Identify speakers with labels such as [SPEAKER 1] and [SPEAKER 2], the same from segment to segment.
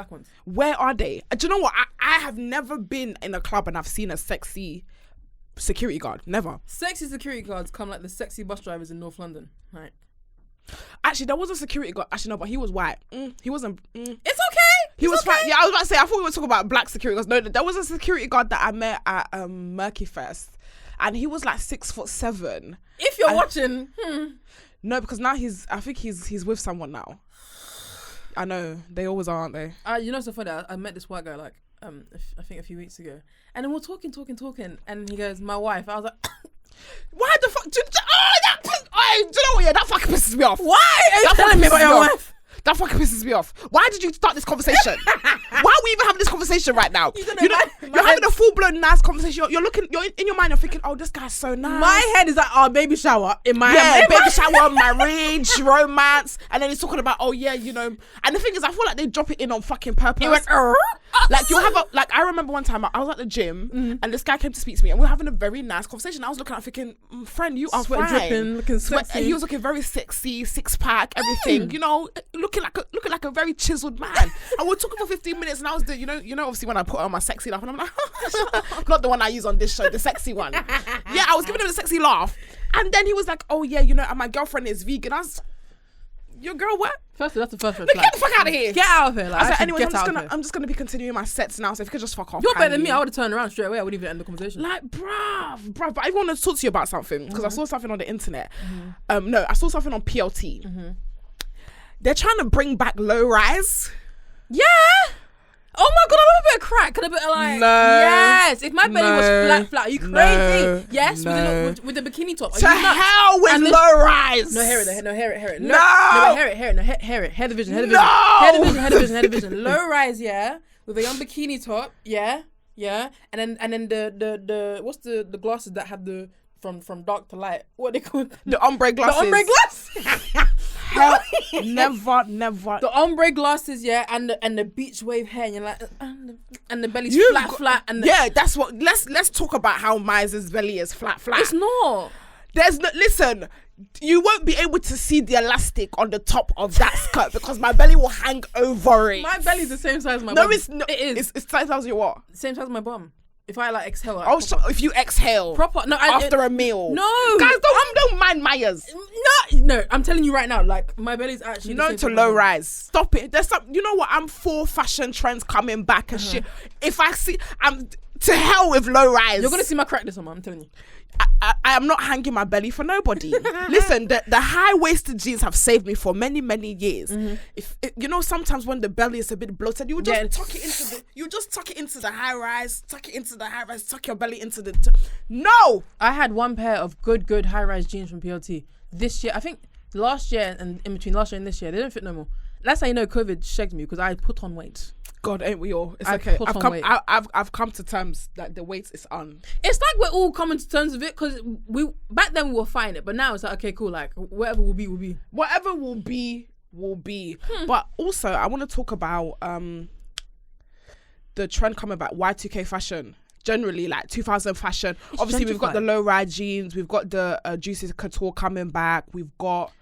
[SPEAKER 1] black ones.
[SPEAKER 2] Where are they? Do you know what? I have never been in a club and I've seen a sexy security guard. Never.
[SPEAKER 1] Sexy security guards come like the sexy bus drivers in North London. Right.
[SPEAKER 2] Actually, there was a security guard. Actually, no, but he was white. He wasn't.
[SPEAKER 1] It's okay.
[SPEAKER 2] He was fine. Yeah, I was about to say, I thought we were talking about black security guards. No, there was a security guard that I met at Murky Fest. And he was like 6'7".
[SPEAKER 1] If you're watching,
[SPEAKER 2] No, because now I think he's with someone now. I know, they always are, aren't they?
[SPEAKER 1] You know, so funny. I met this white guy like I think a few weeks ago, and then we're talking, and he goes, "My wife." I was like,
[SPEAKER 2] "Why the fuck?" Do you know what? Yeah, that fucking pisses me off.
[SPEAKER 1] Why are you telling me about your wife?
[SPEAKER 2] That fucking pisses me off. Why did you start this conversation? Why are we even having this conversation right now? You're having a full-blown nice conversation. You're in your mind, you're thinking, oh, this guy's so nice.
[SPEAKER 1] My head is like, oh, baby shower. In my head.
[SPEAKER 2] Baby shower, marriage, romance. And then he's talking about, oh, yeah, you know. And the thing is, I feel like they drop it in on fucking purpose.
[SPEAKER 1] He went,
[SPEAKER 2] like, you'll have I remember one time I was at the gym and this guy came to speak to me and we were having a very nice conversation. I was looking at thinking, friend, you are
[SPEAKER 1] sweat
[SPEAKER 2] fine.
[SPEAKER 1] Dripping, looking sexy.
[SPEAKER 2] He was looking very sexy, six-pack, everything, you know, looking like a very chiseled man. And we're talking for 15 minutes and I was doing, you know, obviously when I put on my sexy laugh and I'm like, not the one I use on this show, the sexy one. Yeah, I was giving him the sexy laugh. And then he was like, oh yeah, you know, and my girlfriend is vegan. I was, your girl what?
[SPEAKER 1] Firstly, that's the first red
[SPEAKER 2] flag. Get the fuck out of here.
[SPEAKER 1] Get out of here. Like,
[SPEAKER 2] I said, anyways, I'm just gonna be continuing my sets now, so if you could just fuck off.
[SPEAKER 1] You're better than me. I would have turned around straight away. I wouldn't even end the conversation.
[SPEAKER 2] Like, bruv. But I want to talk to you about something because I saw something on the internet. No, I saw something on PLT. They're trying to bring back Low Rise.
[SPEAKER 1] Yeah. Oh my god, I love a bit of crack and a bit of like, yes. If my belly was flat, are you crazy? Yes, with the bikini top.
[SPEAKER 2] To hell with Low Rise.
[SPEAKER 1] No, hear it. No, hear it.
[SPEAKER 2] No,
[SPEAKER 1] hear it. Hear the vision. Hear the vision. Low Rise, yeah, with a young bikini top, yeah. And then the what's the glasses that have the from dark to light? What are they called?
[SPEAKER 2] The ombre glasses.
[SPEAKER 1] The ombre glasses.
[SPEAKER 2] Hell, never.
[SPEAKER 1] The ombre glasses, yeah, and the beach wave hair, and you're like, and the belly's flat, and
[SPEAKER 2] that's what. Let's talk about how Miser's belly is flat.
[SPEAKER 1] It's not.
[SPEAKER 2] There's no. Listen, you won't be able to see the elastic on the top of that skirt because my belly will hang over it.
[SPEAKER 1] My belly's the same size as my bum.
[SPEAKER 2] No, it's not. It is. It's size as your what?
[SPEAKER 1] Same size as my bum. If I like exhale,
[SPEAKER 2] if you exhale
[SPEAKER 1] proper,
[SPEAKER 2] after a meal,
[SPEAKER 1] no,
[SPEAKER 2] guys, don't mind Myers.
[SPEAKER 1] No, I'm telling you right now, like my belly's actually
[SPEAKER 2] to Low Rise. Stop it. There's some. You know what? I'm for fashion trends coming back and shit. If I see, I'm to hell with Low Rise.
[SPEAKER 1] You're gonna see my crack this summer. I'm telling you.
[SPEAKER 2] I am not hanging my belly for nobody. Listen, the high-waisted jeans have saved me for many years. If you know, sometimes when the belly is a bit bloated, you just tuck it into the high rise, tuck your belly into the. No,
[SPEAKER 1] I had one pair of good high-rise jeans from PLT this year. I think last year and in between last year and this year, they don't fit no more. That's how you know COVID shagged me because I put on weight.
[SPEAKER 2] God, ain't we all? It's okay. I've come to terms that the weight is on.
[SPEAKER 1] It's like we're all coming to terms with it because back then we were fine it, but now it's like, okay, cool, like whatever will be, will be.
[SPEAKER 2] Whatever will be, will be. But also, I want to talk about the trend coming back, Y2K fashion. Generally, like 2000 fashion. Obviously, we've got the low rise jeans. We've got the Juicy Couture coming back. We've got.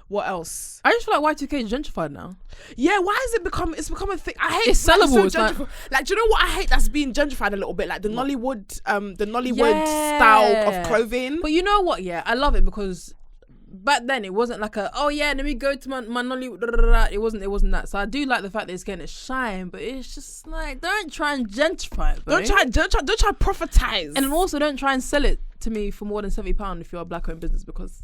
[SPEAKER 2] What else?
[SPEAKER 1] I just feel like Y2K is gentrified now.
[SPEAKER 2] Yeah, why is it become? It's become a thing. I hate.
[SPEAKER 1] It's sellable. It's
[SPEAKER 2] like, do you know what I hate? That's being gentrified a little bit, like the Nollywood style of clothing.
[SPEAKER 1] But you know what? Yeah, I love it because back then it wasn't like let me go to my Nollywood. It wasn't that. So I do like the fact that it's getting a shine, but it's just like don't try and gentrify it. Bro.
[SPEAKER 2] Don't try profitize.
[SPEAKER 1] And also don't try and sell it to me for more than £70 if you're a black-owned business because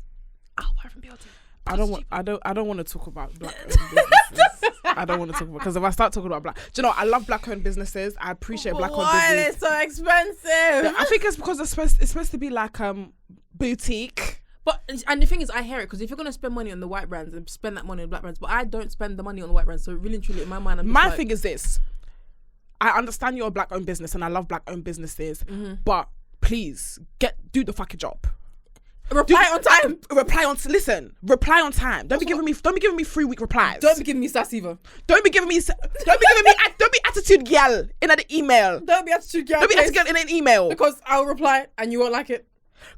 [SPEAKER 1] I'll buy from PLT.
[SPEAKER 2] I don't want to talk about black-owned businesses. I don't want to talk about because if I start talking about do you know I love black-owned businesses. I appreciate black-owned businesses.
[SPEAKER 1] Why are they so expensive?
[SPEAKER 2] Yeah, I think it's because it's supposed to be like boutique.
[SPEAKER 1] And the thing is, I hear it because if you're gonna spend money on the white brands and spend that money on black brands, but I don't spend the money on the white brands. So really and truly, in my mind,
[SPEAKER 2] thing is this: I understand you're a black-owned business and I love black-owned businesses, but please do the fucking job.
[SPEAKER 1] Reply on time.
[SPEAKER 2] Reply on time. Don't be giving me 3-week replies.
[SPEAKER 1] Don't be giving me sass either.
[SPEAKER 2] Don't be attitude girl in an email.
[SPEAKER 1] Don't be attitude girl.
[SPEAKER 2] Don't be attitude girl in an email.
[SPEAKER 1] Because I'll reply and you won't like it.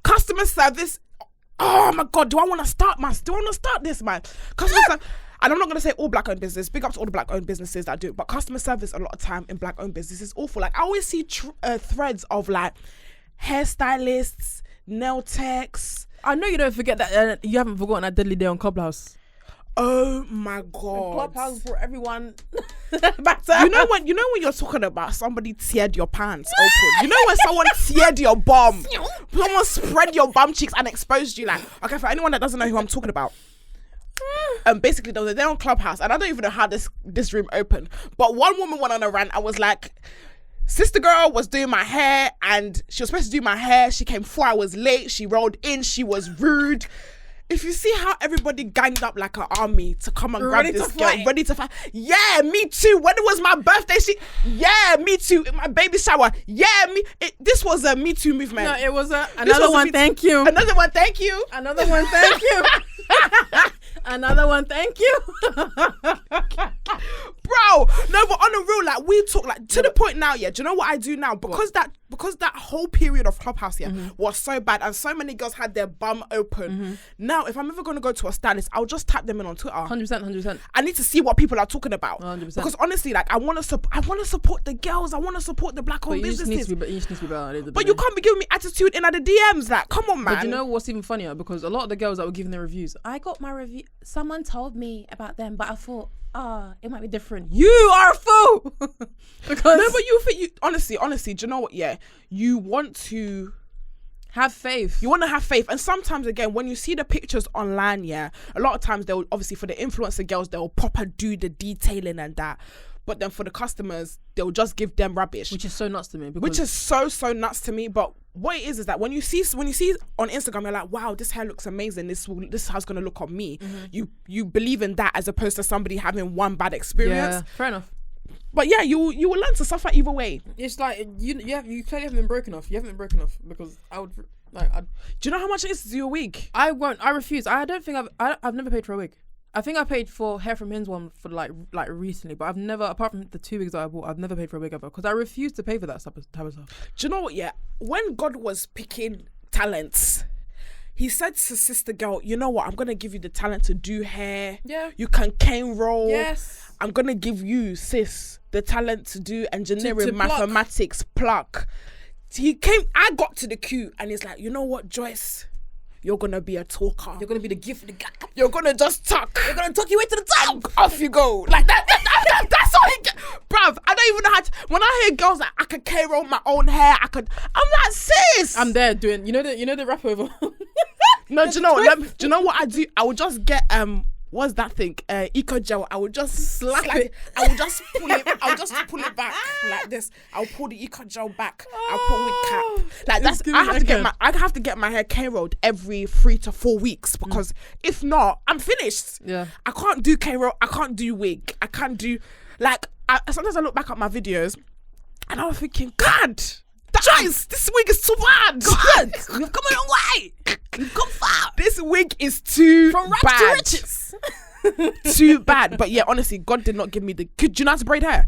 [SPEAKER 2] Customer service. Oh my god, do I want to start this, man? Customer service. and I'm not gonna say all black-owned business. Big up to all the black-owned businesses that do it, but customer service a lot of time in black-owned business is awful. Like I always see threads of like hairstylists, nail techs.
[SPEAKER 1] I know you don't forget that. You haven't forgotten that deadly day on Clubhouse.
[SPEAKER 2] Oh my god!
[SPEAKER 1] Clubhouse for everyone.
[SPEAKER 2] You know when you're talking about somebody teared your pants open. You know when someone teared your bum, someone spread your bum cheeks and exposed you. Like, okay, for anyone that doesn't know who I'm talking about, basically there was a day on Clubhouse, and I don't even know how this room opened, but one woman went on a rant. I was like, sister girl was doing my hair, and she was supposed to do my hair. She came 4 hours late. She rolled in. She was rude. If you see how everybody ganged up like an army to come and grab this girl, ready to fight. Yeah, me too. When it was my birthday, yeah, me too. In my baby shower, yeah, me. This was a Me Too movement.
[SPEAKER 1] No, it was another one. Thank you.
[SPEAKER 2] Another one. Thank you.
[SPEAKER 1] Another one. Thank you. Another one. Thank you.
[SPEAKER 2] Bro, no, but on the real, like we talk like to the point now. Yeah, do you know what I do now? Because that whole period of Clubhouse was so bad, and so many girls had their bum open. Now, if I'm ever gonna go to a stylist, I'll just tap them in on Twitter.
[SPEAKER 1] 100%.
[SPEAKER 2] I need to see what people are talking about.
[SPEAKER 1] 100%.
[SPEAKER 2] Because honestly, like I want to support the girls. I want to support the black-owned businesses.
[SPEAKER 1] You just need to be better.
[SPEAKER 2] But you can't be giving me attitude in the DMs. Like, come on, man.
[SPEAKER 1] But you know what's even funnier? Because a lot of the girls that were giving their reviews, I got my review. Someone told me about them, but I thought, it might be different. You are a fool. Because
[SPEAKER 2] no, but you think you honestly, do you know what? Yeah, you want to
[SPEAKER 1] have faith.
[SPEAKER 2] You want to have faith, and sometimes again, when you see the pictures online, yeah, a lot of times they'll obviously for the influencer girls they'll proper do the detailing and that. But then for the customers, they'll just give them rubbish,
[SPEAKER 1] which is so nuts to me.
[SPEAKER 2] Which is so nuts to me. But what it is that when you see on Instagram, you're like, wow, this hair looks amazing. This is how it's gonna look on me. You believe in that as opposed to somebody having one bad experience.
[SPEAKER 1] Yeah, fair enough.
[SPEAKER 2] But yeah, you will learn to suffer either way.
[SPEAKER 1] It's like you clearly haven't been broken off. You haven't been broken off because I would like.
[SPEAKER 2] Do you know how much it is to do a wig?
[SPEAKER 1] I won't. I refuse. I don't think I've never paid for a wig. I think I paid for Hair from Hin's one for like recently, but I've never, apart from the 2 wigs that I bought, I've never paid for a wig ever because I refuse to pay for that type of stuff.
[SPEAKER 2] Do you know what? Yeah, when God was picking talents, He said to sister girl, you know what? I'm gonna give you the talent to do hair.
[SPEAKER 1] Yeah.
[SPEAKER 2] You can cane roll.
[SPEAKER 1] Yes.
[SPEAKER 2] I'm gonna give you, sis, the talent to do engineering, mathematics, pluck. I got to the queue and he's like, you know what, Joyce? You're gonna be a talker.
[SPEAKER 1] You're gonna be the gift of the gap.
[SPEAKER 2] You're gonna just talk.
[SPEAKER 1] You're gonna talk your way to the top.
[SPEAKER 2] And off you go. Like that's all he get. Bruv, I don't even know how to, when I hear girls like, I could K-roll my own hair, I'm like, sis.
[SPEAKER 1] I'm there doing, you know the rap over.
[SPEAKER 2] No, do you know what? Do you know what I do? I would just get what's that thing? Eco gel. I would just slap it. I would just pull it. I would just pull it back like this. I'll pull the Eco gel back. I'll pull with cap. Like that's. I have to get my hair K rolled every 3 to 4 weeks because if not, I'm finished.
[SPEAKER 1] Yeah.
[SPEAKER 2] I can't do K roll. I can't do wig. I can't do sometimes I look back at my videos and I'm thinking, God. Joyce, this wig is too bad.
[SPEAKER 1] God, you've come a long way. You've come far.
[SPEAKER 2] This wig is too
[SPEAKER 1] from rags
[SPEAKER 2] bad.
[SPEAKER 1] to riches.
[SPEAKER 2] Too bad. But yeah, honestly, God did not give me the. Could you know how to braid hair?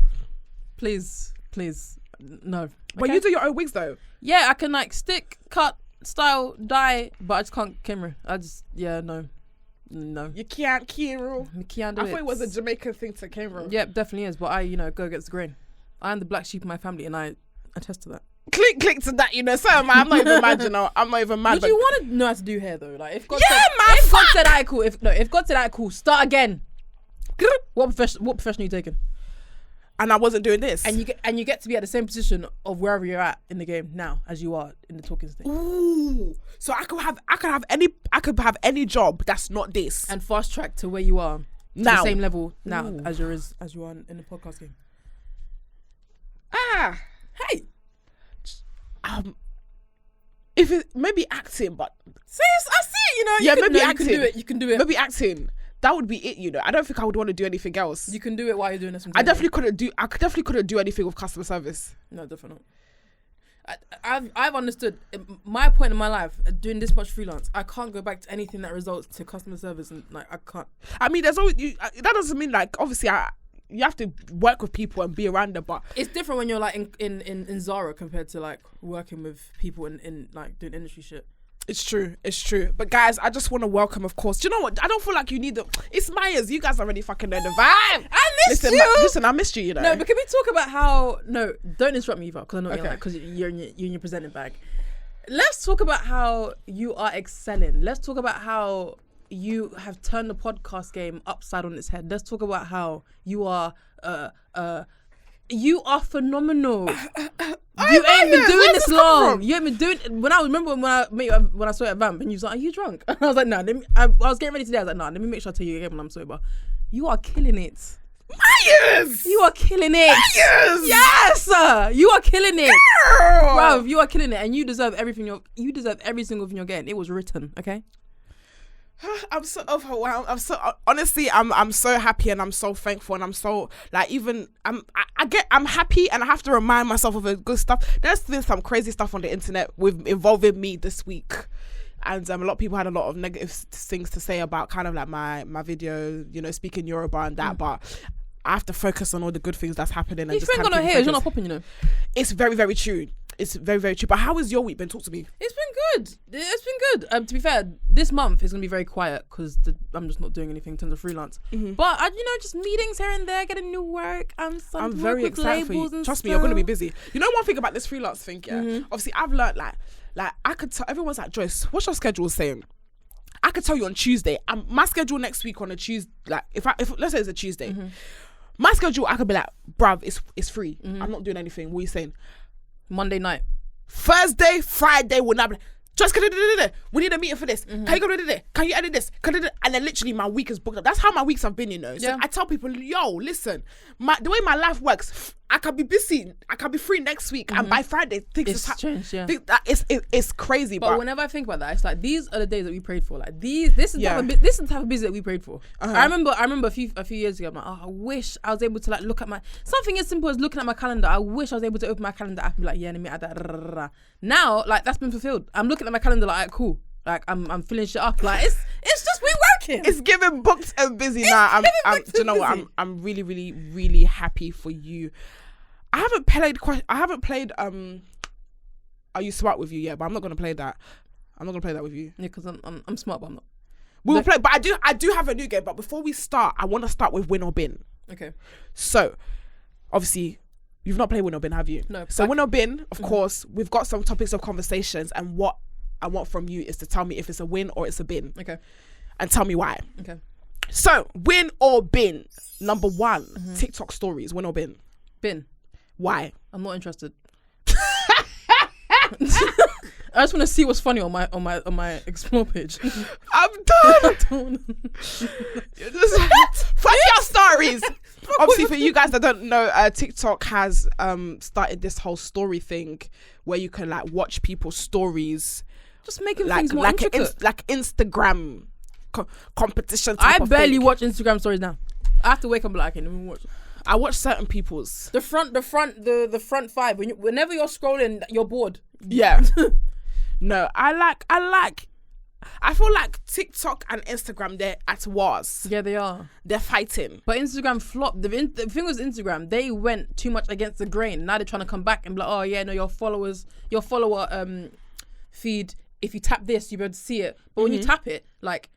[SPEAKER 1] Please, no.
[SPEAKER 2] But you do your own wigs though.
[SPEAKER 1] Yeah, I can like stick, cut, style, dye, but I just can't camera. No.
[SPEAKER 2] You can't camera.
[SPEAKER 1] You can't do it.
[SPEAKER 2] I thought it was a Jamaican thing to camera.
[SPEAKER 1] Yeah, definitely is. But I, go against the grain. I am the black sheep of my family, and I attest to that.
[SPEAKER 2] Click to that, so am I. I'm not even mad, I'm not even mad.
[SPEAKER 1] Would you want to know how to do hair though? Like if God
[SPEAKER 2] God
[SPEAKER 1] said I cool, if God said I cool, start again. What profession are you taking?
[SPEAKER 2] And I wasn't doing this.
[SPEAKER 1] And you get to be at the same position of wherever you're at in the game now as you are in the talking stage.
[SPEAKER 2] Ooh. So I could have any job that's not this.
[SPEAKER 1] And fast track to where you are
[SPEAKER 2] now.
[SPEAKER 1] The same level now as you are in the podcast game. Hey.
[SPEAKER 2] If it maybe acting, but
[SPEAKER 1] see, I see.
[SPEAKER 2] Yeah, maybe acting.
[SPEAKER 1] You can do it.
[SPEAKER 2] Maybe acting. That would be it. I don't think I would want to do anything else.
[SPEAKER 1] You can do it while you're doing this.
[SPEAKER 2] I definitely couldn't do anything with customer service.
[SPEAKER 1] No, definitely not. I've understood my point in my life doing this much freelance. I can't go back to anything that results to customer service, and like I can't.
[SPEAKER 2] I mean, there's always that doesn't mean like obviously you have to work with people and be around them, but
[SPEAKER 1] it's different when you're like in Zara compared to like working with people in like doing industry shit.
[SPEAKER 2] It's true. But guys, I just want to welcome, of course. Do you know what? I don't feel like you need it's Myers. You guys already fucking know the vibe.
[SPEAKER 1] I missed you.
[SPEAKER 2] Listen, I missed you, you know.
[SPEAKER 1] No, but can we talk about how... No, don't interrupt me either, because I know
[SPEAKER 2] Okay.
[SPEAKER 1] because you're in your presenting bag. Let's talk about how you are excelling. Let's talk about how you have turned the podcast game upside on its head. Let's talk about how you are phenomenal. You ain't been doing this long. You ain't been doing. When I saw you at Vamp, and you was like, "Are you drunk?" And I was like, "No." I was getting ready today. I was like, "No, let me make sure I tell you again when I'm sober." You are killing it.
[SPEAKER 2] Myers!
[SPEAKER 1] You are killing it.
[SPEAKER 2] Myers!
[SPEAKER 1] Yes, sir. You are killing it,
[SPEAKER 2] Girl!
[SPEAKER 1] bro. You are killing it, and you deserve everything. You deserve every single thing you're getting. It was written, okay?
[SPEAKER 2] I'm so overwhelmed. Honestly, I'm so happy and I'm so thankful and I'm so I'm happy and I have to remind myself of the good stuff. There's been some crazy stuff on the internet involving me this week, and a lot of people had a lot of negative things to say about kind of like my video, you know, speaking Yoruba and that, but I have to focus on all the good things that's happening. And
[SPEAKER 1] You
[SPEAKER 2] just
[SPEAKER 1] ain't
[SPEAKER 2] kind
[SPEAKER 1] got
[SPEAKER 2] of
[SPEAKER 1] no hair. You're not popping, you know.
[SPEAKER 2] It's very, very true. It's very, very true. But how has your week been? Talk to me.
[SPEAKER 1] It's been good. To be fair, this month is gonna be very quiet because I'm just not doing anything in terms of freelance.
[SPEAKER 2] Mm-hmm.
[SPEAKER 1] But just meetings here and there, getting new work. I'm
[SPEAKER 2] very excited for you. Trust me, you're gonna be busy. You know one thing about this freelance thing, yeah.
[SPEAKER 1] Mm-hmm.
[SPEAKER 2] Obviously, I've learned like I could tell. Everyone's like, Joyce, what's your schedule saying? I could tell you on Tuesday. My schedule next week on a Tuesday. Like if let's say it's a Tuesday, my schedule I could be like, bruv, it's free. I'm not doing anything. What are you saying?
[SPEAKER 1] Monday night.
[SPEAKER 2] Thursday, Friday will not be. Just we need a meeting for this. Can you go to this? Can you edit this? And then literally my week is booked up. That's how my weeks have been, you know. So I tell people, yo, listen, the way my life works, I can be busy. I can be free next week, and by Friday things
[SPEAKER 1] It's changed, yeah.
[SPEAKER 2] It's crazy.
[SPEAKER 1] But whenever I think about that, it's like these are the days that we prayed for. Like this is the type of business that we prayed for. I remember a few years ago. I'm like, I wish I was able to like look at something as simple as looking at my calendar. I wish I was able to open my calendar app and be like, yeah, let me add that. Now, like that's been fulfilled. I'm looking at my calendar like, alright, cool. Like I'm filling shit up. Like it's just we working.
[SPEAKER 2] It's giving booked and busy now. Do you know what? I'm really, really, really happy for you. I haven't played Are You Smart with you yet, but I'm not gonna play that. I'm not gonna play that with you.
[SPEAKER 1] Yeah, because I'm smart, but I'm not.
[SPEAKER 2] We will play, but I do have a new game. But before we start, I want to start with Win or Bin.
[SPEAKER 1] Okay.
[SPEAKER 2] So, obviously, you've not played Win or Bin, have you?
[SPEAKER 1] No.
[SPEAKER 2] So Win or Bin, of course, we've got some topics of conversations, and what I want from you is to tell me if it's a win or it's a bin.
[SPEAKER 1] Okay.
[SPEAKER 2] And tell me why.
[SPEAKER 1] Okay.
[SPEAKER 2] So, win or bin? Number one, TikTok stories. Win or bin?
[SPEAKER 1] Bin.
[SPEAKER 2] Why?
[SPEAKER 1] I'm not interested. I just want to see what's funny on my explore page.
[SPEAKER 2] I'm done. Fuck your stories. Obviously, for you guys that don't know, TikTok has started this whole story thing where you can like watch people's stories,
[SPEAKER 1] just making things more intricate,
[SPEAKER 2] like Instagram competition.
[SPEAKER 1] I barely watch Instagram stories now. I have to wake up and be like, okay, let me watch.
[SPEAKER 2] I watch certain people's. The
[SPEAKER 1] front five. Whenever you're scrolling, you're bored.
[SPEAKER 2] Yeah. No, I feel like TikTok and Instagram, they're at wars.
[SPEAKER 1] Yeah, they are.
[SPEAKER 2] They're fighting.
[SPEAKER 1] But Instagram flopped. The thing was Instagram, they went too much against the grain. Now they're trying to come back and be like, oh yeah, no, your follower feed, if you tap this, you'll be able to see it. But when you tap it, like,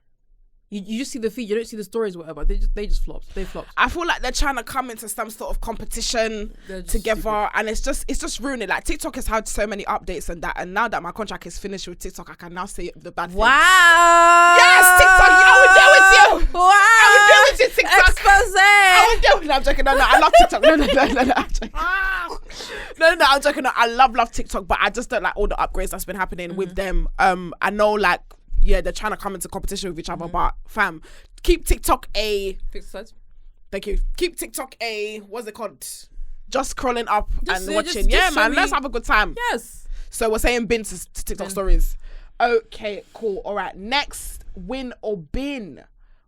[SPEAKER 1] you just see the feed, you don't see the stories or whatever. They just flopped. They flopped.
[SPEAKER 2] I feel like they're trying to come into some sort of competition together, stupid. And it's just ruining. Like TikTok has had so many updates and that, and now that my contract is finished with TikTok, I can now say the bad things.
[SPEAKER 1] Wow.
[SPEAKER 2] Yes, TikTok. I would deal with you.
[SPEAKER 1] Wow.
[SPEAKER 2] I would deal with you, TikTok.
[SPEAKER 1] Expose.
[SPEAKER 2] I would deal with you. No, I'm joking. No, I love TikTok. No, I'm joking. No, I'm joking. No, I love TikTok, but I just don't like all the upgrades that's been happening with them. I know, like, yeah, they're trying to come into competition with each other, but fam, keep TikTok a... Thank you. Keep TikTok a... What's it called? Just scrolling up and watching. Just man, let's have a good time.
[SPEAKER 1] Yes.
[SPEAKER 2] So we're saying bin to TikTok stories. Okay, cool. All right, next, win or bin.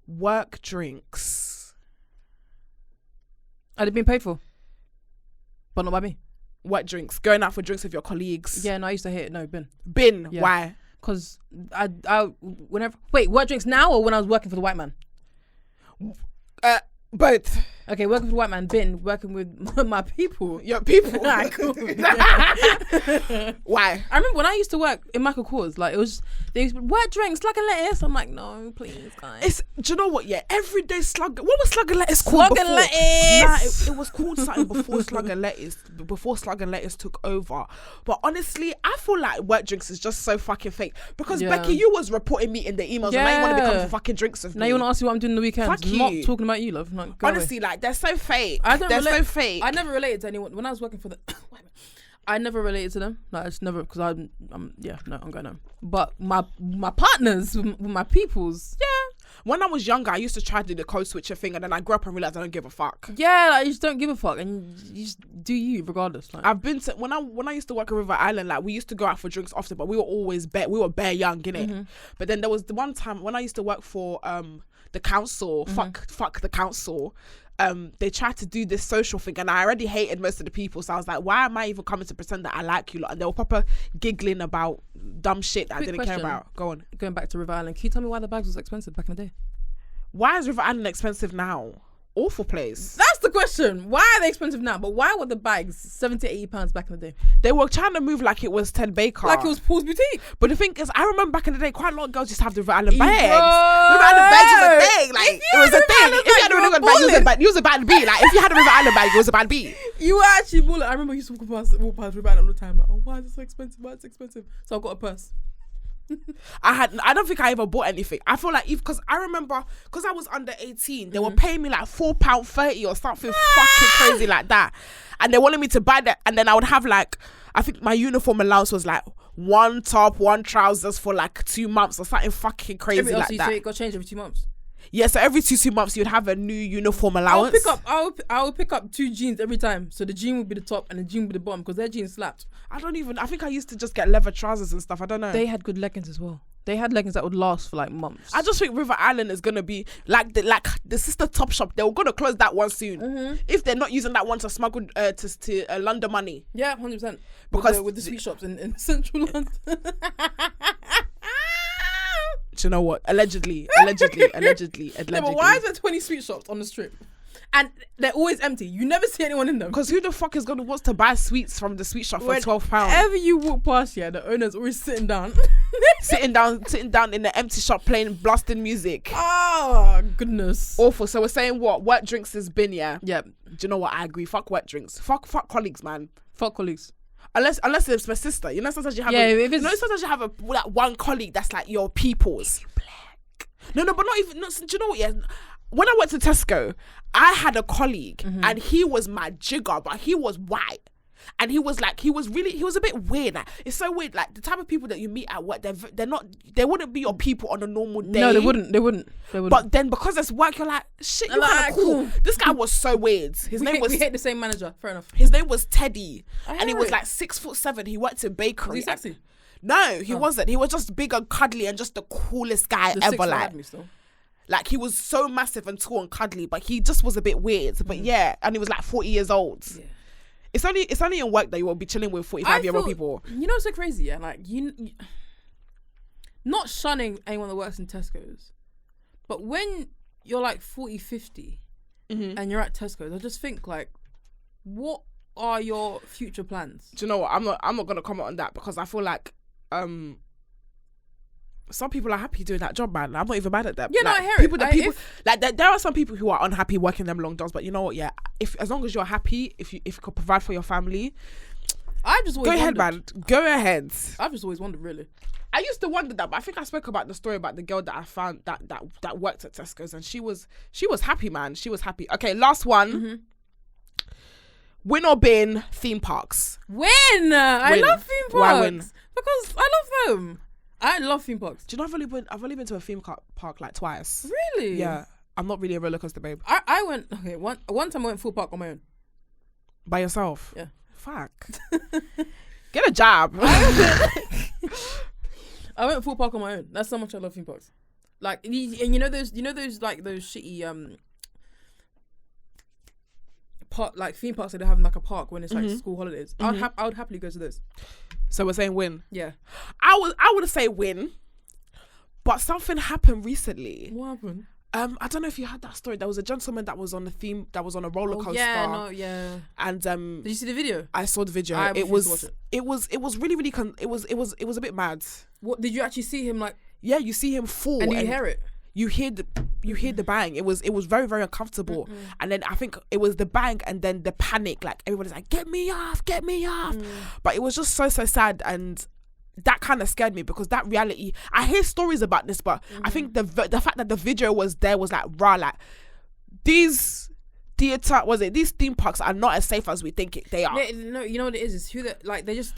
[SPEAKER 2] Work drinks.
[SPEAKER 1] Are they being paid for? But not by me.
[SPEAKER 2] Work drinks. Going out for drinks with your colleagues.
[SPEAKER 1] Yeah, no, I used to hate it. No, bin.
[SPEAKER 2] Bin.
[SPEAKER 1] Yeah.
[SPEAKER 2] Why?
[SPEAKER 1] Because whenever... Wait, work drinks now or when I was working for the white man?
[SPEAKER 2] Both.
[SPEAKER 1] Okay, working for the white man, bin. Working with my people.
[SPEAKER 2] Your people.
[SPEAKER 1] Alright, cool.
[SPEAKER 2] Why?
[SPEAKER 1] I remember when I used to work in Michael Kors, like it was, they used to be, what drinks, slug and lettuce? I'm like, no, please, guys.
[SPEAKER 2] Do you know what? Yeah, everyday slug. What was slug and lettuce called
[SPEAKER 1] Slug
[SPEAKER 2] before?
[SPEAKER 1] and lettuce.
[SPEAKER 2] Nah, it was called something before slug and lettuce. Before slug and lettuce took over. But honestly, I feel like work drinks is just so fucking fake. Because Becky, you was reporting me in the emails, and now you want to become for fucking drinks with me.
[SPEAKER 1] Now you want to ask me what I'm doing the weekend.
[SPEAKER 2] Fuck
[SPEAKER 1] I'm not
[SPEAKER 2] you.
[SPEAKER 1] talking about you, love. Like,
[SPEAKER 2] honestly, like they're so fake. So fake.
[SPEAKER 1] I never related to anyone when I was working for the. I never related to them. Like I just never, because I'm going home. But my partners with my peoples, yeah.
[SPEAKER 2] When I was younger, I used to try to do the code switcher thing, and then I grew up and realized I don't give a fuck.
[SPEAKER 1] Yeah, like, you just don't give a fuck, and you just do you regardless. Like.
[SPEAKER 2] I've been to when I used to work at River Island, like we used to go out for drinks often, but we were always we were bare young, innit? Mm-hmm. But then there was the one time when I used to work for the council, fuck the council. They tried to do this social thing, and I already hated most of the people, so I was like, why am I even coming to pretend that I like you lot? And they were proper giggling about dumb shit that I didn't care about. Go on.
[SPEAKER 1] Going back to River Island, can you tell me why the bags was expensive back in the day?
[SPEAKER 2] Why is River Island expensive now? Awful place.
[SPEAKER 1] That's the question. Why are they expensive now? But why were the bags £70-80 back in the day?
[SPEAKER 2] They were trying to move like it was Ted Baker,
[SPEAKER 1] like it was Paul's Boutique.
[SPEAKER 2] But the thing is, I remember back in the day, quite a lot of girls used to have the River Island bags. The River Island bags was a thing. Like it was a thing. If you had a River Island bag, you was a bad B. Like if you had a River Island bag, you was a bad B.
[SPEAKER 1] You were actually bullet. I remember I used to walk past River Island all the time. Like, oh, why is it so expensive? Why is it so expensive? So I got a purse.
[SPEAKER 2] I don't think I ever bought anything. I feel like because I remember, because I was under 18, they were paying me like £4.30 or something fucking crazy like that, and they wanted me to buy that, and then I would have like, I think my uniform allowance was like one top, one trousers for like 2 months or something fucking crazy like that.
[SPEAKER 1] So it got changed every 2 months.
[SPEAKER 2] Yeah, so every 2 months you'd have a new uniform allowance.
[SPEAKER 1] I would pick up 2 jeans every time. So the jean would be the top and the jean would be the bottom, because their jeans slapped.
[SPEAKER 2] I think I used to just get leather trousers and stuff. I don't know.
[SPEAKER 1] They had good leggings as well. They had leggings that would last for like months.
[SPEAKER 2] I just think River Island is gonna be like the sister Top Shop. They were gonna close that one soon if they're not using that one to smuggle to London money.
[SPEAKER 1] Yeah, 100%.
[SPEAKER 2] Because
[SPEAKER 1] with the sweet shops in central London.
[SPEAKER 2] Do you know what? Allegedly. No, but
[SPEAKER 1] why is there 20 sweet shops on the strip? And they're always empty. You never see anyone in them.
[SPEAKER 2] Because who the fuck is wants to buy sweets from the sweet shop for £12?
[SPEAKER 1] Whenever you walk past here, the owner's always sitting down.
[SPEAKER 2] sitting down in the empty shop blasting music.
[SPEAKER 1] Oh, goodness.
[SPEAKER 2] Awful. So we're saying what? Work drinks has been, yeah?
[SPEAKER 1] Yeah.
[SPEAKER 2] Do you know what? I agree. Fuck work drinks. Fuck colleagues, man.
[SPEAKER 1] Fuck colleagues.
[SPEAKER 2] Unless it's my sister. You know, sometimes you have sometimes you have like one colleague that's like your people's.
[SPEAKER 1] You black.
[SPEAKER 2] No, but not even. No, do you know what? Yeah. When I went to Tesco, I had a colleague and he was my jigger, but he was white. And he was a bit weird. Like, it's so weird. Like the type of people that you meet at work, they wouldn't be your people on a normal day.
[SPEAKER 1] No, they wouldn't.
[SPEAKER 2] But then because it's work, you're like, shit, you're kind of cool. This guy was so weird.
[SPEAKER 1] We hate the same manager. Fair enough.
[SPEAKER 2] His name was Teddy, and he was like 6'7". He worked in bakery.
[SPEAKER 1] Was he sexy?
[SPEAKER 2] No, he wasn't. He was just big and cuddly and just the coolest guy ever. Like he was so massive and tall and cuddly, but he just was a bit weird. But yeah, and he was like 40 years old. Yeah. It's only in work that you will be chilling with 45-year-old people.
[SPEAKER 1] You know what's so crazy? Yeah, like you not shunning anyone that works in Tesco's, but when you're like 40, 50 and you're at Tesco's, I just think like, what are your future plans?
[SPEAKER 2] Do you know what? I'm not gonna comment on that because I feel like some people are happy doing that job, man. I'm not even mad at them.
[SPEAKER 1] Yeah,
[SPEAKER 2] like,
[SPEAKER 1] no, I hear
[SPEAKER 2] it. There are some people who are unhappy working them long jobs, but you know what? Yeah, as long as you're happy, if you could provide for your family,
[SPEAKER 1] I just always
[SPEAKER 2] go ahead, man. Go ahead.
[SPEAKER 1] I've just always wondered, really.
[SPEAKER 2] I used to wonder that, but I think I spoke about the story about the girl that I found that worked at Tesco's, and she was happy, man. She was happy. Okay, last one. Win or bin theme parks?
[SPEAKER 1] Win. I love theme parks.
[SPEAKER 2] Why win?
[SPEAKER 1] Because I love them. I love theme parks.
[SPEAKER 2] Do you know I've only been to a theme park like twice.
[SPEAKER 1] Really?
[SPEAKER 2] Yeah. I'm not really a roller coaster babe.
[SPEAKER 1] I went one time I went full park on my own.
[SPEAKER 2] By yourself?
[SPEAKER 1] Yeah.
[SPEAKER 2] Fuck. Get a job.
[SPEAKER 1] I went full park on my own. That's how much I love theme parks. Like, and you know those like those shitty park, like theme parks that they have in like a park when it's like school holidays. I would happily go to those.
[SPEAKER 2] So we're saying win.
[SPEAKER 1] Yeah.
[SPEAKER 2] I would say win, but something happened recently.
[SPEAKER 1] What happened?
[SPEAKER 2] I don't know if you heard that story. There was a gentleman that was on a roller coaster.
[SPEAKER 1] Yeah.
[SPEAKER 2] And
[SPEAKER 1] did you see the video?
[SPEAKER 2] I saw the video.
[SPEAKER 1] I
[SPEAKER 2] It
[SPEAKER 1] refused to watch
[SPEAKER 2] was really really it was a bit mad.
[SPEAKER 1] What did you actually see him like?
[SPEAKER 2] Yeah, you see him fall,
[SPEAKER 1] And you hear it.
[SPEAKER 2] You hear the bang. It was very very uncomfortable. And then I think it was the bang and then the panic. Like everybody's like, get me off. But it was just so sad, and that kind of scared me because that reality. I hear stories about this, but I think the fact that the video was there was like raw. Like these theme parks are not as safe as we think they are.
[SPEAKER 1] No, you know what it is? It's who that like they just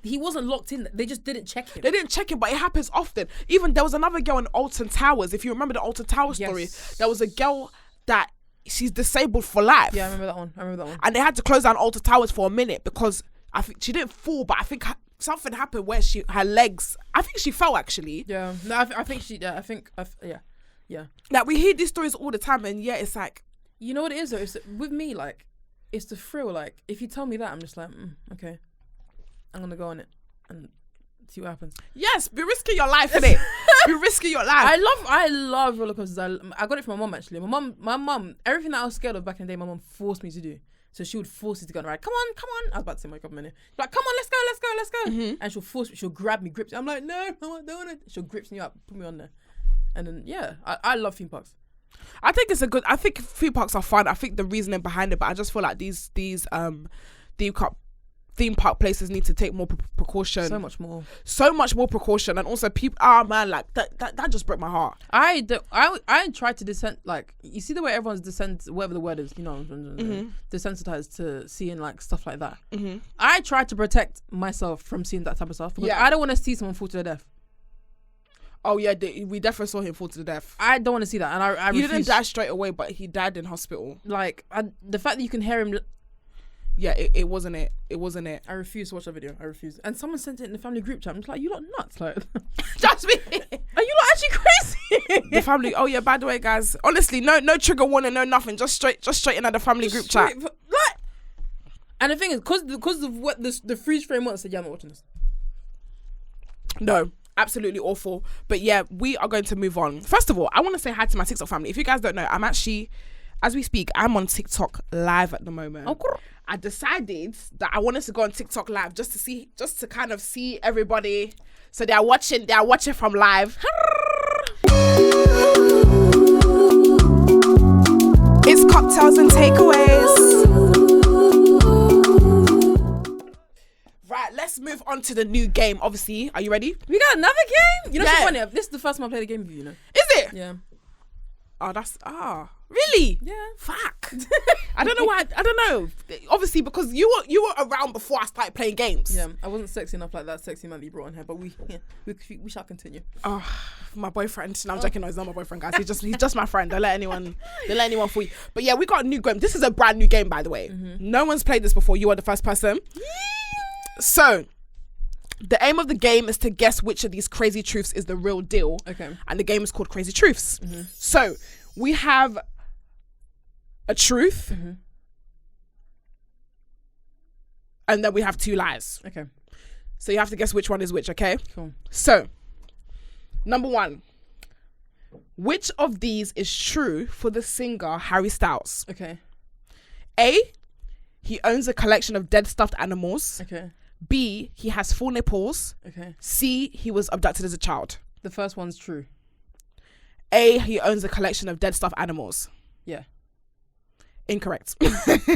[SPEAKER 1] he wasn't locked in. They just didn't check him.
[SPEAKER 2] They didn't check him, but it happens often. Even there was another girl in Alton Towers. If you remember the Alton Towers story, there was a girl that she's disabled for life.
[SPEAKER 1] Yeah, I remember that one.
[SPEAKER 2] And they had to close down Alton Towers for a minute because I think she didn't fall, but I think something happened where her legs. I think she fell actually.
[SPEAKER 1] Yeah, no, I think she. Yeah, yeah.
[SPEAKER 2] Like we hear these stories all the time, and it's like.
[SPEAKER 1] You know what it is though? It's, with me, like, it's the thrill. Like, if you tell me that, I'm just like, okay, I'm gonna go on it and see what happens.
[SPEAKER 2] Yes, be risking your life, innit? Be risking your life.
[SPEAKER 1] I love roller coasters. I got it from my mum actually. My mum, everything that I was scared of back in the day, my mum forced me to do. So she would force you to go on a ride. Come on. I was about to say my government. Like, come on, let's go. And she'll grab me, grip. I'm like, no, I'm not doing it. She'll grip me up, put me on there, and then I love theme parks.
[SPEAKER 2] I think theme parks are fun. I think the reasoning behind it, but I just feel like these theme park places need to take more precaution.
[SPEAKER 1] So much more precaution.
[SPEAKER 2] And also people, like that just broke my heart.
[SPEAKER 1] I tried to descend, like, you see the way everyone's whatever the word is, desensitized to seeing like stuff like that. I tried to protect myself from seeing that type of stuff because I don't want to see someone fall to their death.
[SPEAKER 2] Oh yeah, we definitely saw him fall to the death.
[SPEAKER 1] I don't want to see that, and I
[SPEAKER 2] he didn't die straight away, but he died in hospital.
[SPEAKER 1] Like the fact that you can hear him.
[SPEAKER 2] Yeah, it wasn't it.
[SPEAKER 1] I refuse to watch that video. I refuse. And someone sent it in the family group chat. I'm just like, you lot nuts, like.
[SPEAKER 2] Just me.
[SPEAKER 1] Are you lot actually crazy?
[SPEAKER 2] The family. Oh yeah. By the way, guys, honestly, no trigger warning, no nothing. Just straight into the family group chat.
[SPEAKER 1] And the thing is, because of what the freeze frame was, I said, yeah, I'm not watching this.
[SPEAKER 2] No. Absolutely awful. But yeah, we are going to move on. First of all, I want to say hi to my TikTok family. If you guys don't know, I'm actually, as we speak, I'm on TikTok live at the moment.
[SPEAKER 1] Oh, cool.
[SPEAKER 2] I decided that I wanted to go on TikTok live just to kind of see everybody. So they are watching from live. It's cocktails and takeaways. Right, let's move on to the new game. Obviously, are you ready?
[SPEAKER 1] We got another game? You know what's funny? This is the first time I played a game with you,
[SPEAKER 2] Is it?
[SPEAKER 1] Yeah.
[SPEAKER 2] Oh, really?
[SPEAKER 1] Yeah.
[SPEAKER 2] Fuck. I don't know why. I don't know. Obviously, because you were around before I started playing games.
[SPEAKER 1] Yeah, I wasn't sexy enough like that sexy man that you brought on here, but we shall continue.
[SPEAKER 2] Oh, my boyfriend. No, I'm joking. No, he's not my boyfriend, guys. He's just my friend. Don't let anyone fool you. But yeah, we got a new game. This is a brand new game, by the way. No one's played this before. You are the first person. So, the aim of the game is to guess which of these crazy truths is the real deal.
[SPEAKER 1] Okay.
[SPEAKER 2] And the game is called Crazy Truths. So, we have a truth. And then we have two lies.
[SPEAKER 1] Okay.
[SPEAKER 2] So, you have to guess which one is which, okay?
[SPEAKER 1] Cool.
[SPEAKER 2] So, number one. Which of these is true for the singer Harry Styles?
[SPEAKER 1] Okay.
[SPEAKER 2] A. He owns a collection of dead stuffed animals.
[SPEAKER 1] Okay.
[SPEAKER 2] B, he has 4 nipples.
[SPEAKER 1] Okay.
[SPEAKER 2] C, he was abducted as a child.
[SPEAKER 1] The first one's true.
[SPEAKER 2] A, he owns a collection of dead stuffed animals.
[SPEAKER 1] Yeah.
[SPEAKER 2] Incorrect.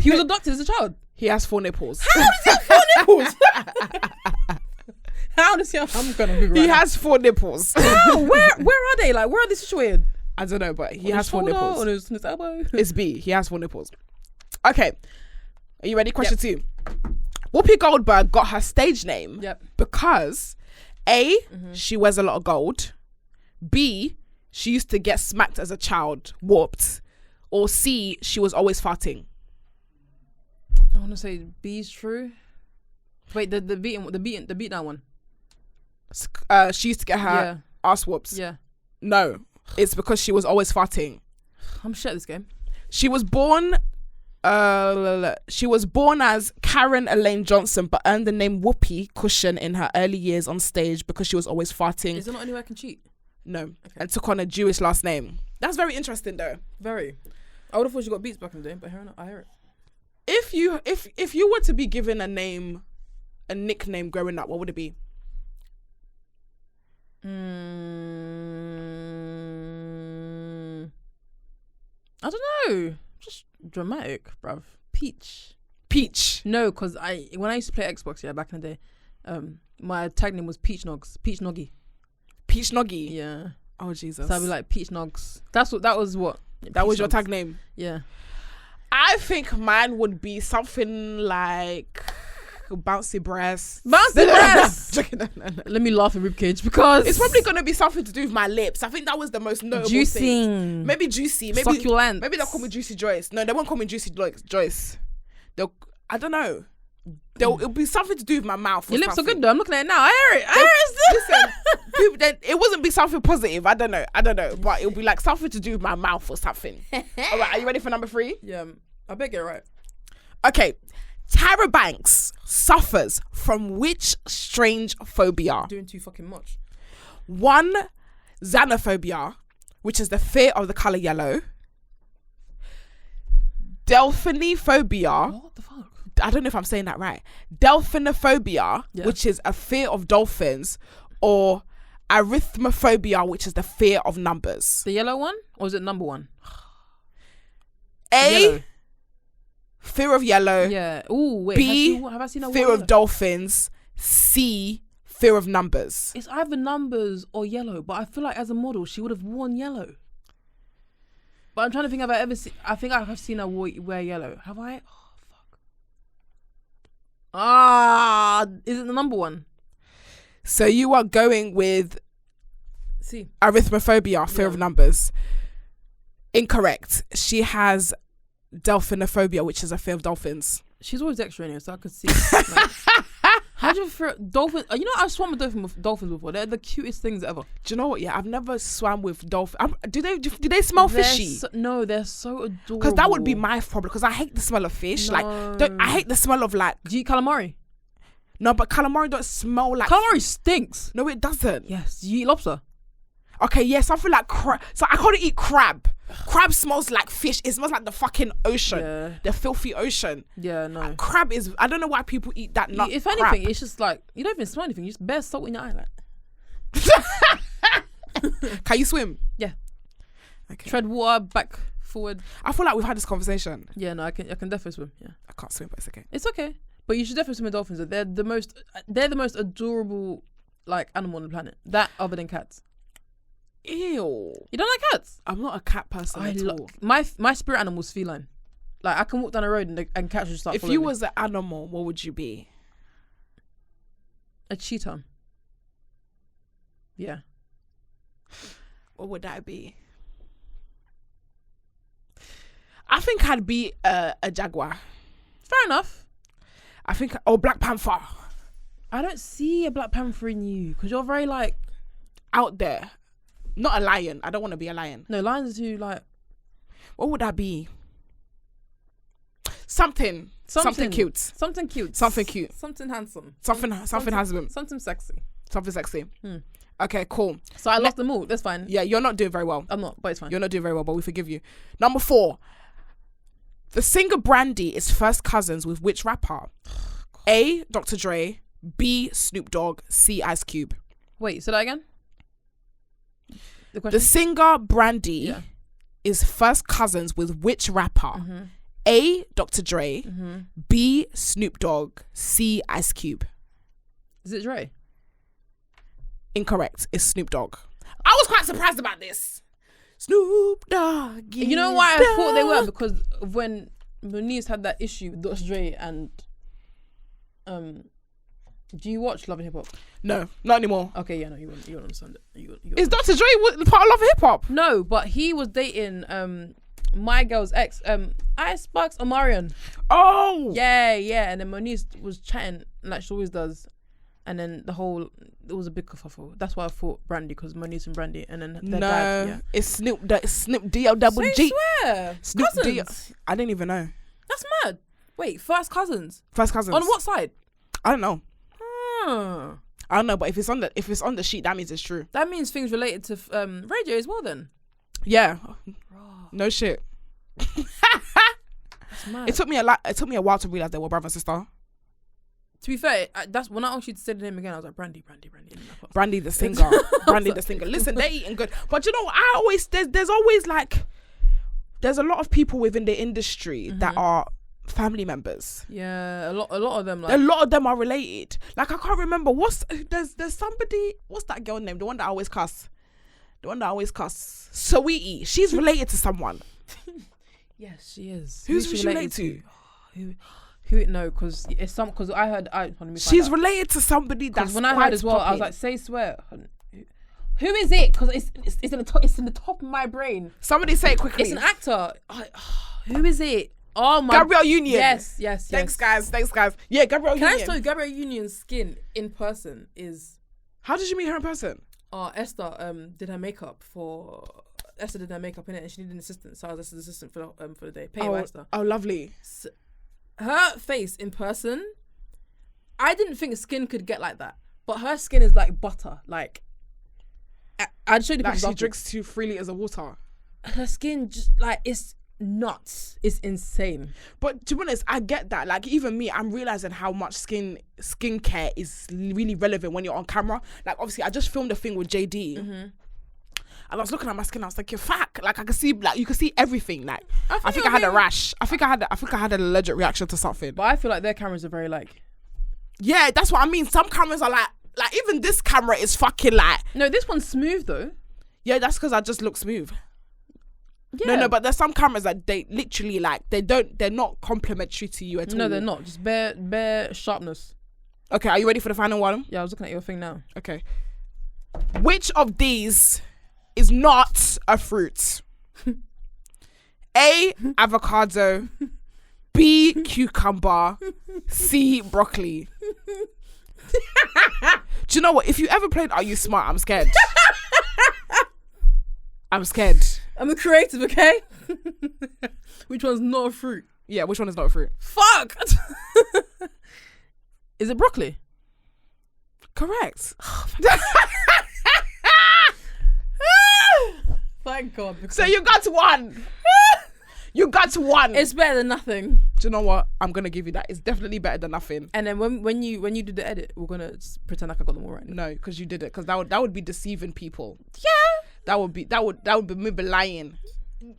[SPEAKER 1] He was abducted as a child.
[SPEAKER 2] He has 4 nipples.
[SPEAKER 1] How does he have 4 nipples? How does he have? I'm gonna be right.
[SPEAKER 2] He has 4 nipples.
[SPEAKER 1] How? Where are they? Like, where are they situated?
[SPEAKER 2] I don't know, but he has 4 nipples.
[SPEAKER 1] On his elbow.
[SPEAKER 2] It's B. He has 4 nipples. Okay. Are you ready? Question 2. Whoopi Goldberg got her stage name because A, she wears a lot of gold. B, she used to get smacked as a child, whooped. Or C, she was always farting.
[SPEAKER 1] I want to say B's true. Wait, the beat down one.
[SPEAKER 2] She used to get her ass whoops.
[SPEAKER 1] Yeah.
[SPEAKER 2] No, it's because she was always farting.
[SPEAKER 1] I'm shit at this game.
[SPEAKER 2] She was born as Karen Elaine Johnson, but earned the name Whoopi Cushion in her early years on stage because she was always farting.
[SPEAKER 1] Is there not any way I can cheat?
[SPEAKER 2] No. And took on a Jewish last name. That's very interesting though.
[SPEAKER 1] Very. I would have thought she got beats back in the day, but I hear it.
[SPEAKER 2] If you were to be given a nickname growing up, what would it be?
[SPEAKER 1] I don't know. Just dramatic, bruv. Peach. No, because when I used to play Xbox, back in the day, my tag name was Peach Noggy.
[SPEAKER 2] Peach Noggy?
[SPEAKER 1] Yeah.
[SPEAKER 2] Oh, Jesus.
[SPEAKER 1] So I'd be like Peach Nogs. That was what?
[SPEAKER 2] That was your tag name?
[SPEAKER 1] Yeah.
[SPEAKER 2] I think mine would be something like Bouncy Breast.
[SPEAKER 1] Bouncy Breast! Let me laugh at Ribcage because...
[SPEAKER 2] It's probably going to be something to do with my lips. I think that was the most notable thing. Maybe Juicy. Maybe
[SPEAKER 1] Succulent.
[SPEAKER 2] Maybe they'll call me Juicy Joyce. No, they won't call me Juicy Joyce. I don't know. It'll be something to do with my mouth.
[SPEAKER 1] Your lips are good though. I'm looking at it now. I hear it.
[SPEAKER 2] Listen, it wouldn't be something positive. I don't know. But it'll be like something to do with my mouth or something. All right, are you ready for number 3?
[SPEAKER 1] Yeah, I bet get it right.
[SPEAKER 2] Okay. Tyra Banks suffers from which strange phobia?
[SPEAKER 1] Doing too fucking much.
[SPEAKER 2] 1, xenophobia, which is the fear of the color yellow. Delphinophobia.
[SPEAKER 1] What the fuck?
[SPEAKER 2] I don't know if I'm saying that right. Delphinophobia, which is a fear of dolphins, or arithmophobia, which is the fear of numbers.
[SPEAKER 1] The yellow one, or is it number 1?
[SPEAKER 2] Yellow. Fear of yellow.
[SPEAKER 1] Yeah. Ooh, wait.
[SPEAKER 2] B,
[SPEAKER 1] have I seen a
[SPEAKER 2] fear of dolphins. C, fear of numbers.
[SPEAKER 1] It's either numbers or yellow, but I feel like as a model, she would have worn yellow. But I'm trying to think if I ever seen... I think I have seen her wear yellow. Have I? Oh, fuck. Is it the number 1?
[SPEAKER 2] So you are going with
[SPEAKER 1] C.
[SPEAKER 2] Arithmophobia, fear of numbers. Incorrect. She has delphinophobia, which is a fear of dolphins.
[SPEAKER 1] She's always extra anyway, so I could see. How do you fear dolphins? You know, I've swum with dolphins before. They're the cutest things ever.
[SPEAKER 2] Do you know what? Yeah, I've never swam with dolphins. Do they smell fishy?
[SPEAKER 1] No, they're so adorable.
[SPEAKER 2] Because that would be my problem. Because I hate the smell of fish.
[SPEAKER 1] No.
[SPEAKER 2] I hate the smell of like.
[SPEAKER 1] Do you eat calamari?
[SPEAKER 2] No, but calamari don't smell like.
[SPEAKER 1] Calamari stinks.
[SPEAKER 2] No, it doesn't.
[SPEAKER 1] Yes. Do you eat lobster?
[SPEAKER 2] Okay, yeah, something like crab. So I can't eat crab. Crab smells like fish. It smells like the fucking ocean. Yeah. The filthy ocean.
[SPEAKER 1] Yeah, no.
[SPEAKER 2] Crab is... I don't know why people eat that nut.
[SPEAKER 1] If anything, it's just like... You don't even smell anything. You just bear salt in your eye. Like.
[SPEAKER 2] Can you swim?
[SPEAKER 1] Yeah.
[SPEAKER 2] Okay.
[SPEAKER 1] Tread water, back, forward.
[SPEAKER 2] I feel like we've had this conversation.
[SPEAKER 1] Yeah, no, I can definitely swim. Yeah.
[SPEAKER 2] I can't swim, but it's okay.
[SPEAKER 1] It's okay. But you should definitely swim with dolphins. They're the most adorable like animal on the planet. That other than cats.
[SPEAKER 2] Ew.
[SPEAKER 1] You don't like cats?
[SPEAKER 2] I'm not a cat person at all.
[SPEAKER 1] My spirit animal's feline. Like I can walk down the road and cats will start.
[SPEAKER 2] If you was an animal, what would you be?
[SPEAKER 1] A cheetah. Yeah.
[SPEAKER 2] What would that be? I think I'd be a jaguar.
[SPEAKER 1] Fair enough.
[SPEAKER 2] I think Black Panther.
[SPEAKER 1] I don't see a Black Panther in you because you're very like
[SPEAKER 2] out there. Not a lion. I don't want to be a lion.
[SPEAKER 1] No, lions are too like.
[SPEAKER 2] What would that be? Something cute.
[SPEAKER 1] Something cute.
[SPEAKER 2] Something cute.
[SPEAKER 1] Something handsome.
[SPEAKER 2] Something handsome.
[SPEAKER 1] Something sexy.
[SPEAKER 2] Something sexy. Okay, cool.
[SPEAKER 1] So I lost them all. That's fine.
[SPEAKER 2] Yeah, you're not doing very well.
[SPEAKER 1] I'm not, but it's fine.
[SPEAKER 2] You're not doing very well, but we forgive you. Number 4. The singer Brandy is first cousins with which rapper? A, Dr. Dre. B, Snoop Dogg. C, Ice Cube.
[SPEAKER 1] Wait, say that again?
[SPEAKER 2] The singer Brandy is first cousins with which rapper? A, Dr. Dre. B, Snoop Dogg. C, Ice Cube.
[SPEAKER 1] Is it Dre?
[SPEAKER 2] Incorrect. It's Snoop Dogg. I was quite surprised about this. Snoop Dogg.
[SPEAKER 1] You know why I thought they were? Because of when Moniz had that issue with Dr. Dre and do you watch Love and Hip Hop?
[SPEAKER 2] No, not anymore.
[SPEAKER 1] Okay, yeah, no, you wouldn't understand it.
[SPEAKER 2] Is Dr. Dre part of Love and Hip Hop?
[SPEAKER 1] No, but he was dating my girl's ex, Icebox Omarion.
[SPEAKER 2] Oh!
[SPEAKER 1] Yeah, and then Moniz was chatting like she always does. And then it was a big kerfuffle. That's why I thought Brandy, because Moniz and Brandy, and then their dad. Yeah.
[SPEAKER 2] It's Snoop D-O-double-G.
[SPEAKER 1] Swear.
[SPEAKER 2] Snoop
[SPEAKER 1] Cousins.
[SPEAKER 2] I didn't even know.
[SPEAKER 1] That's mad. Wait, first cousins?
[SPEAKER 2] First cousins.
[SPEAKER 1] On what side?
[SPEAKER 2] I don't know.
[SPEAKER 1] I
[SPEAKER 2] I don't know, but if it's on the sheet, that means it's true.
[SPEAKER 1] That means things related to radio as well. Then.
[SPEAKER 2] Yeah. No shit.
[SPEAKER 1] That's mad.
[SPEAKER 2] It took me a while to realize they were brother and sister.
[SPEAKER 1] To be fair, that's when I asked you to say the name again. I was like, Brandy.
[SPEAKER 2] Brandy the singer. Brandy the singer. Listen, they're eating good. But you know, there's always like, there's a lot of people within the industry that are family members.
[SPEAKER 1] Yeah, a lot of them. Like,
[SPEAKER 2] a lot of them are related. Like, I can't remember. There's somebody, what's that girl name? The one that I always cuss. Saweetie. She's related to someone.
[SPEAKER 1] Yes, she is.
[SPEAKER 2] Who's she related to?
[SPEAKER 1] Who? No, because I heard.
[SPEAKER 2] She's related to somebody that's.
[SPEAKER 1] When I heard as well, I was like, say swear. Who is it? Because it's in the top of my brain.
[SPEAKER 2] Somebody say it quickly.
[SPEAKER 1] It's an actor. Who is it? Oh my.
[SPEAKER 2] Gabrielle Union.
[SPEAKER 1] Yes.
[SPEAKER 2] Thanks guys. Yeah, Gabrielle Union.
[SPEAKER 1] Can I tell you, Gabrielle Union's skin in person is.
[SPEAKER 2] How did you meet her in person?
[SPEAKER 1] Esther did her makeup in it, and she needed an assistant, so I was Esther's assistant for the day. Pay Esther.
[SPEAKER 2] Oh, lovely.
[SPEAKER 1] So, her face in person, I didn't think skin could get like that, but her skin is like butter. Like, I'd show you the pictures.
[SPEAKER 2] Like she drinks 2 3 liters of water.
[SPEAKER 1] Her skin just like it's nuts. It's insane.
[SPEAKER 2] But to be honest, I get that. Like, even me, I'm realizing how much skincare is really relevant when you're on camera. Like, obviously, I just filmed a thing with JD. And I was looking at my skin. I was like, "You're fuck!" Like, I could see, like, you could see everything. Like, I think I had a rash. I think I had an allergic reaction to something.
[SPEAKER 1] But I feel like their cameras are very like.
[SPEAKER 2] Yeah, that's what I mean. Some cameras are like even this camera is fucking like.
[SPEAKER 1] No, this one's smooth though.
[SPEAKER 2] Yeah, that's because I just look smooth.
[SPEAKER 1] Yeah.
[SPEAKER 2] No, but there's some cameras that they literally like they're not complimentary to you at all.
[SPEAKER 1] No, they're not. Just bare sharpness.
[SPEAKER 2] Okay, are you ready for the final one?
[SPEAKER 1] Yeah, I was looking at your thing now.
[SPEAKER 2] Okay. Which of these is not a fruit? A, avocado. B, cucumber. C, broccoli. Do you know what? If you ever played Are You Smart? I'm scared. I'm scared.
[SPEAKER 1] I'm a creative, okay? Which one's not a fruit?
[SPEAKER 2] Yeah, which one is not a fruit?
[SPEAKER 1] Fuck! Is it broccoli?
[SPEAKER 2] Correct.
[SPEAKER 1] Thank God.
[SPEAKER 2] So you got one. You got one.
[SPEAKER 1] It's better than nothing.
[SPEAKER 2] Do you know what? I'm gonna give you that. It's definitely better than nothing.
[SPEAKER 1] And then when you do the edit, we're gonna pretend like I got them all right.
[SPEAKER 2] No, because you did it. Because that would be deceiving people.
[SPEAKER 1] Yeah.
[SPEAKER 2] That would be me lying.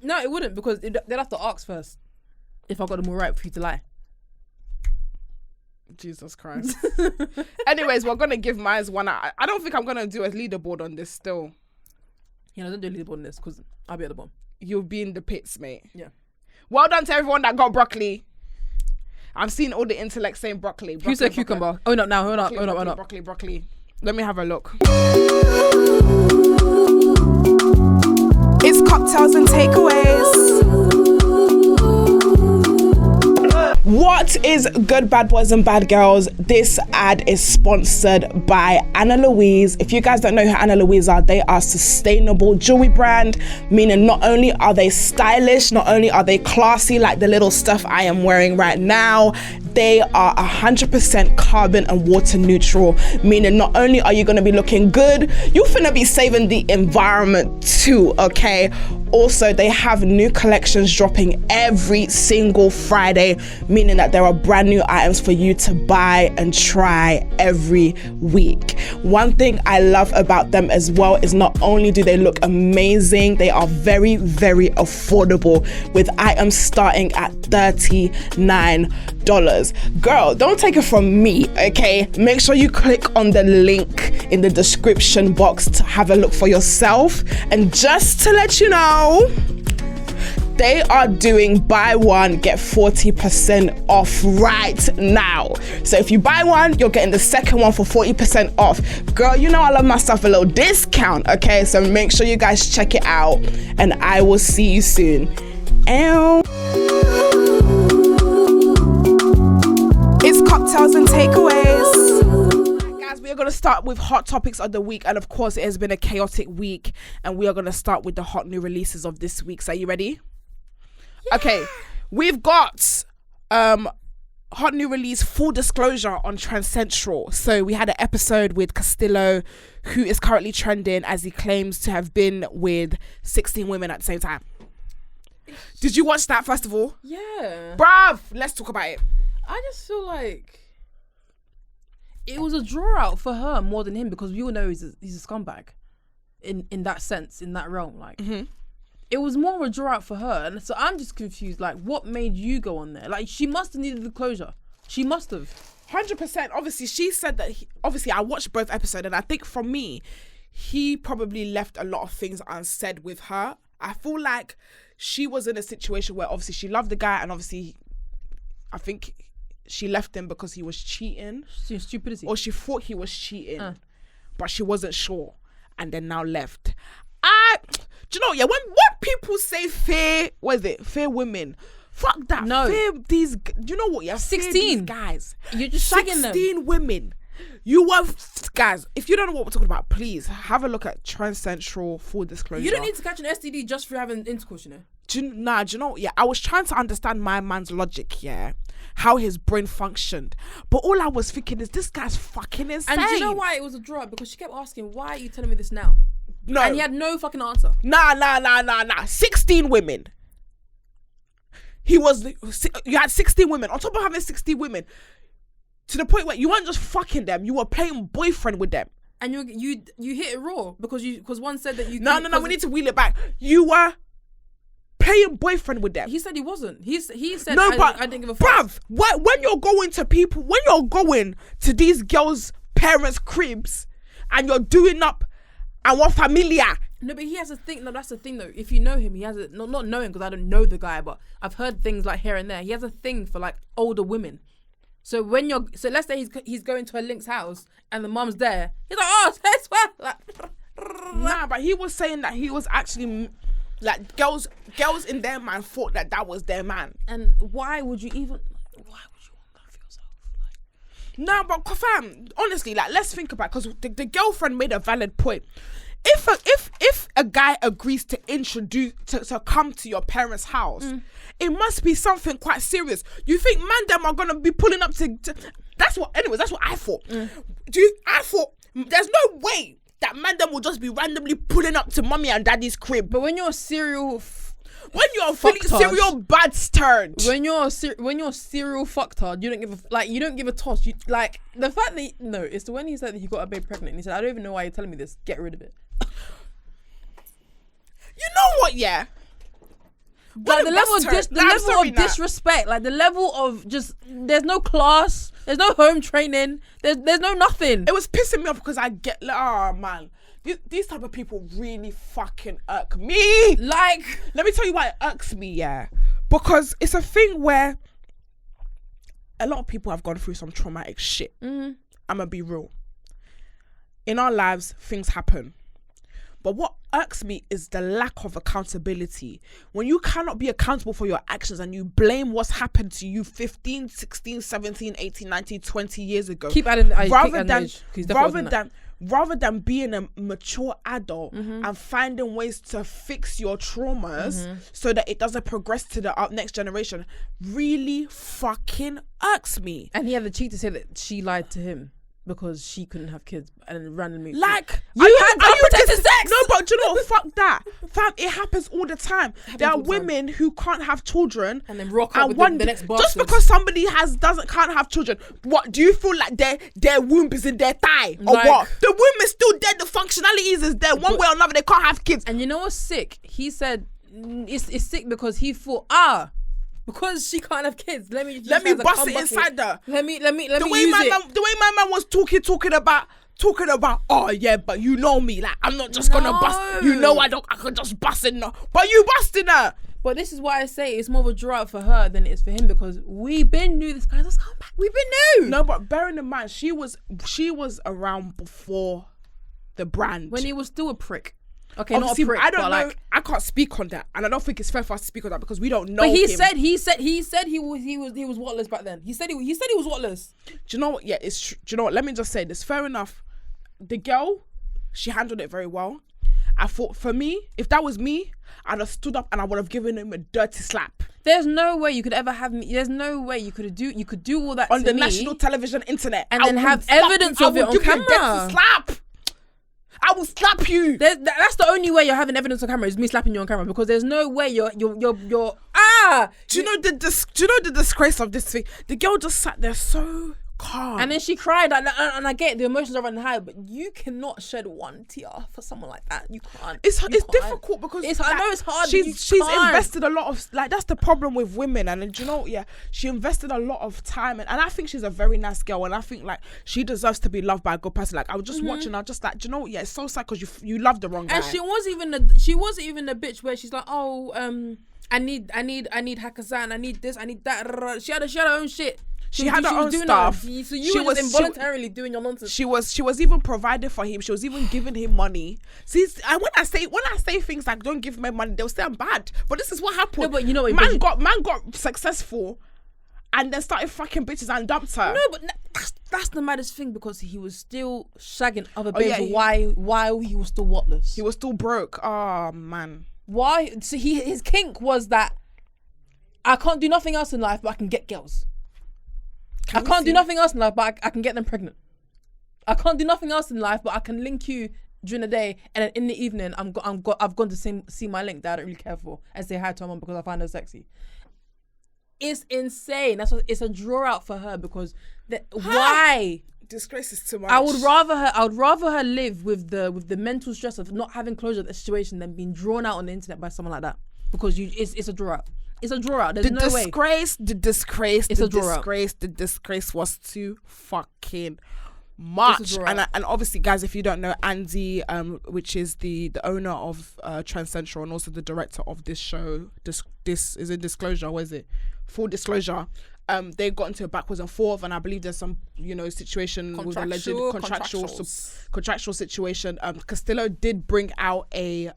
[SPEAKER 1] No, it wouldn't, because they'd have to ask first if I got them all right for you to lie.
[SPEAKER 2] Jesus Christ. Anyways, we're gonna give mine one. I don't think I'm gonna do a leaderboard on this still.
[SPEAKER 1] Yeah, no, don't do a leaderboard on this because I'll be at the bottom.
[SPEAKER 2] You'll be in the pits, mate.
[SPEAKER 1] Yeah.
[SPEAKER 2] Well done to everyone that got broccoli. I'm seeing all the intellect saying broccoli.
[SPEAKER 1] Who said cucumber? Oh no, now hold up.
[SPEAKER 2] Broccoli. Let me have a look. It's cocktails and takeaways. What is good, bad boys and bad girls? This ad is sponsored by Anna Louise. If you guys don't know who Anna Louise are, they are a sustainable jewelry brand, meaning not only are they stylish, not only are they classy like the little stuff I am wearing right now, they are 100% carbon and water neutral, meaning not only are you going to be looking good, you're finna be saving the environment too, okay? Also, they have new collections dropping every single Friday, meaning that there are brand new items for you to buy and try every week. One thing I love about them as well is not only do they look amazing, they are very, very affordable, with items starting at $39. Girl, don't take it from me, okay? Make sure you click on the link in the description box to have a look for yourself. And just to let you know, they are doing buy one, get 40% off right now. So if you buy one, you're getting the second one for 40% off. Girl, you know I love my stuff a little discount, okay? So make sure you guys check it out, and I will see you soon. Ow. It's cocktails and takeaways. Right, guys, we are going to start with hot topics of the week, and of course it has been a chaotic week, and we are going to start with the hot new releases of this week. So are you ready? Yeah. Okay, we've got hot new release, full disclosure on Trend Central. So we had an episode with Castillo, who is currently trending as he claims to have been with 16 women at the same time. Did you watch that first of all?
[SPEAKER 1] Yeah.
[SPEAKER 2] Bruv, let's talk about it.
[SPEAKER 1] I just feel like it was a draw out for her more than him, because we all know he's a scumbag in that sense, in that realm. Like, it was more of a draw out for her. And so I'm just confused. Like, what made you go on there? Like, she must have needed the closure. She must have.
[SPEAKER 2] 100%. Obviously, she said that, obviously, I watched both episodes, and I think for me, he probably left a lot of things unsaid with her. I feel like she was in a situation where obviously she loved the guy, and obviously, I think she left him because he was cheating.
[SPEAKER 1] Stupidity.
[SPEAKER 2] Or she thought he was cheating, but she wasn't sure, and then now left. Do you know, yeah, when people say fair women, fuck that.
[SPEAKER 1] No.
[SPEAKER 2] Fair these, do you know what? Yeah,
[SPEAKER 1] 16
[SPEAKER 2] guys.
[SPEAKER 1] You're just shagging them.
[SPEAKER 2] 16 women. You were, guys, if you don't know what we're talking about, please have a look at Trend Central, full disclosure.
[SPEAKER 1] You don't need to catch an STD just for having intercourse, you know?
[SPEAKER 2] Do you know, yeah, I was trying to understand my man's logic, yeah, how his brain functioned. But all I was thinking is, this guy's fucking insane.
[SPEAKER 1] And do you know why it was a draw? Because she kept asking, why are you telling me this now?
[SPEAKER 2] No.
[SPEAKER 1] And he had no fucking answer.
[SPEAKER 2] Nah. 16 women. You had 16 women. On top of having 16 women, to the point where you weren't just fucking them, you were playing boyfriend with them.
[SPEAKER 1] And you hit it raw because one said that you.
[SPEAKER 2] No. We need to wheel it back. You were playing boyfriend with them.
[SPEAKER 1] He said he wasn't. He said
[SPEAKER 2] no, but
[SPEAKER 1] I didn't give a fuck.
[SPEAKER 2] Bruv, when you're going to people, when you're going to these girls' parents' cribs, and you're doing up our familia.
[SPEAKER 1] No, but he has a thing. No, that's the thing though. If you know him, he has a not knowing, because I don't know the guy, but I've heard things like here and there. He has a thing for like older women. So let's say he's going to a link's house and the mum's there. He's like, oh, that's what. Like,
[SPEAKER 2] nah, but he was saying that he was actually like girls in their mind thought that was their man.
[SPEAKER 1] And why would you want that for yourself?
[SPEAKER 2] Nah, but fam, honestly, like, let's think about it, because the girlfriend made a valid point. If a guy agrees to introduce to come to your parents' house, it must be something quite serious. You think man them are gonna be pulling up to that's what I thought. I thought there's no way that man them will just be randomly pulling up to mommy and daddy's crib.
[SPEAKER 1] But when you're a serial
[SPEAKER 2] serial bastard,
[SPEAKER 1] when you're serial fucktard, you don't give a toss. You like the fact that it's when he said that he got a babe pregnant and he said, I don't even know why you're telling me this, get rid of it.
[SPEAKER 2] You know what, yeah?
[SPEAKER 1] Like the level of disrespect, like the level of just, there's no class, there's no home training, there's no nothing.
[SPEAKER 2] It was pissing me off because I get, oh man, these type of people really fucking irk me.
[SPEAKER 1] Like,
[SPEAKER 2] let me tell you why it irks me, yeah? Because it's a thing where a lot of people have gone through some traumatic shit. I'm gonna be real. In our lives, things happen. But what irks me is the lack of accountability. When you cannot be accountable for your actions and you blame what's happened to you 15, 16, 17, 18, 19, 20 years ago.
[SPEAKER 1] Keep adding
[SPEAKER 2] rather than being a mature adult and finding ways to fix your traumas so that it doesn't progress to the next generation, really fucking irks me.
[SPEAKER 1] And he had the cheek to say that she lied to him because she couldn't have kids and randomly.
[SPEAKER 2] Like,
[SPEAKER 1] you had unprotected sex.
[SPEAKER 2] No, but do you know what? Fuck that. Fam, it happens all the time. There are women who can't have children
[SPEAKER 1] and then rock up with the next bastard.
[SPEAKER 2] Just because somebody can't have children, what do you feel like their womb is in their thigh or
[SPEAKER 1] like,
[SPEAKER 2] what? The womb is still there. The functionalities is there. One way or another, they can't have kids.
[SPEAKER 1] And you know what's sick? He said it's sick because he thought because she can't have kids, let me
[SPEAKER 2] bust it inside her.
[SPEAKER 1] Let me use it.
[SPEAKER 2] The way my man was talking about, oh yeah, but you know me, like I'm not just gonna bust. You know I could just bust in her, but you busting her.
[SPEAKER 1] But this is why I say it's more of a draw out for her than it is for him, because we been knew this guy. Let's come back. We been knew.
[SPEAKER 2] No, but bearing in mind, she was around before the brand
[SPEAKER 1] when he was still a prick. Okay,
[SPEAKER 2] obviously,
[SPEAKER 1] not a prick.
[SPEAKER 2] I don't know.
[SPEAKER 1] Like,
[SPEAKER 2] I can't speak on that, and I don't think it's fair for us to speak on that because we don't know.
[SPEAKER 1] But he
[SPEAKER 2] him.
[SPEAKER 1] said he was whatless back then. He said he was whatless.
[SPEAKER 2] Do you know what? Yeah, it's true. Do you know what? Let me just say this. Fair enough. The girl, she handled it very well. I thought, for me, if that was me, I'd have stood up and I would have given him a dirty slap.
[SPEAKER 1] There's no way you could ever have me. There's no way you could do all that
[SPEAKER 2] on
[SPEAKER 1] to
[SPEAKER 2] the
[SPEAKER 1] me
[SPEAKER 2] national television internet
[SPEAKER 1] and then have evidence of it on camera.
[SPEAKER 2] Slap. I will slap you.
[SPEAKER 1] That's the only way you're having evidence on camera is me slapping you on camera, because there's no way you're
[SPEAKER 2] Do you know the disgrace of this thing? The girl just sat there so calm,
[SPEAKER 1] and then she cried, and I get the emotions are running high, but you cannot shed one tear for someone like that. You can't.
[SPEAKER 2] It's difficult because
[SPEAKER 1] I know it's hard.
[SPEAKER 2] She's invested a lot of, like, that's the problem with women, and do you know, she invested a lot of time, and I think she's a very nice girl, and I think like she deserves to be loved by a good person. Like I was just watching, I was just like, do you know, it's so sad because you love the wrong guy.
[SPEAKER 1] And she wasn't even a bitch where she's like, oh, I need Hakazan, I need this, I need that. She had her own shit.
[SPEAKER 2] She had her own stuff.
[SPEAKER 1] So you were just involuntarily doing your nonsense.
[SPEAKER 2] She was even providing for him. She was even giving him money. See, and when I say things like don't give me money, they'll say I'm bad. But this is what happened.
[SPEAKER 1] No, but you know what?
[SPEAKER 2] Man got successful, and then started fucking bitches and dumped her.
[SPEAKER 1] No, but that's the maddest thing, because he was still shagging other babes while he was still whatless.
[SPEAKER 2] He was still broke. Oh man.
[SPEAKER 1] Why? So his kink was that I can't do nothing else in life, but I can get girls. I can't do nothing else in life, but I can get them pregnant. I can't do nothing else in life, but I can link you during the day, and then in the evening, I've gone to see my link that I don't really care for and say hi to her mom because I find her sexy. It's insane. It's a draw out for her, because why?
[SPEAKER 2] Disgrace is too much.
[SPEAKER 1] I would rather her live with the mental stress of not having closure of the situation than being drawn out on the internet by someone like that, because it's a draw out. It's a draw out. There's no way.
[SPEAKER 2] The disgrace was too fucking much. And obviously, guys, if you don't know, Andy, which is the owner of Trend Central and also the director of this show, this is a disclosure. What is it? Full disclosure. They got into a backwards and forth, and I believe there's some, situation with alleged contractual situation. Castillo did bring out a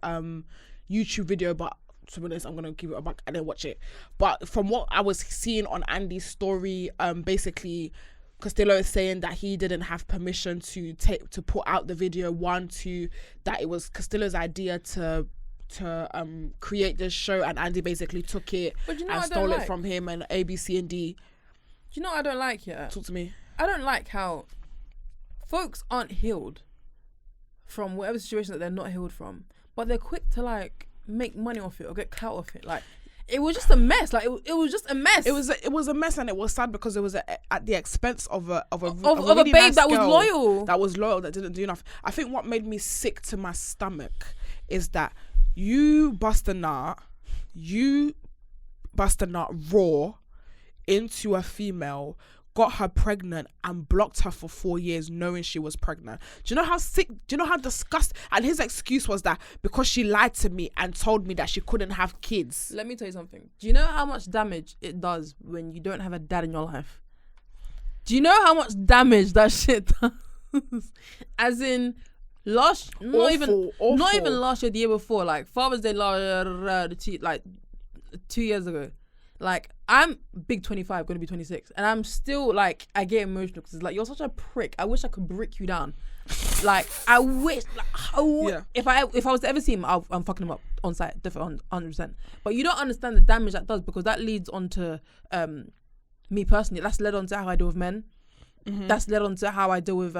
[SPEAKER 2] YouTube video, but to be honest, I'm gonna give it a back and then watch it. But from what I was seeing on Andy's story, basically Castillo is saying that he didn't have permission to put out the video. That it was Castillo's idea to create this show, and Andy basically took it and stole it from him, and A, B, C, and D.
[SPEAKER 1] Do you know what I don't like here?
[SPEAKER 2] Talk to me.
[SPEAKER 1] I don't like how folks aren't healed from whatever situation that they're not healed from, but they're quick to like make money off it or get clout off it. Like, it was just a mess. Like, it was just a mess. It was a mess, and it was sad because it was at the expense of a really babe
[SPEAKER 2] nice
[SPEAKER 1] that
[SPEAKER 2] girl
[SPEAKER 1] was loyal.
[SPEAKER 2] That didn't do enough. I think what made me sick to my stomach is that you bust a nut raw into a female, got her pregnant, and blocked her for 4 years knowing she was pregnant. Do you know how sick? Do you know how disgusting? And his excuse was that because she lied to me and told me that she couldn't have kids.
[SPEAKER 1] Let me tell you something. Do you know how much damage it does when you don't have a dad in your life? Do you know how much damage that shit does? As in, not even last year, the year before, like Father's Day, like 2 years ago. Like, I'm big 25, going to be 26, and I'm still like, I get emotional because it's like, you're such a prick. I wish I could break you down. Like, I wish. Like, if I was to ever see him, I'm fucking him up on site, definitely 100%. But you don't understand the damage that does, because that leads on to me personally. That's led on to how I deal with men. Mm-hmm. That's led on to how I deal with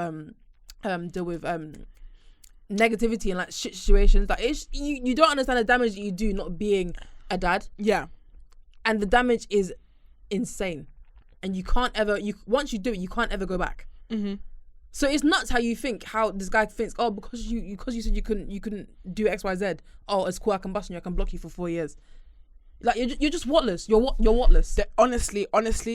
[SPEAKER 1] negativity and like shit situations. Like, you don't understand the damage that you do not being a dad.
[SPEAKER 2] Yeah.
[SPEAKER 1] And the damage is insane, and you can't ever. Once you do it, you can't ever go back. Mm-hmm. So it's nuts how you think. How this guy thinks. Oh, because you said you couldn't do X, Y, Z. Oh, it's cool. I can bust you. I can block you for 4 years. Like, you're just whatless. You're whatless.
[SPEAKER 2] Honestly,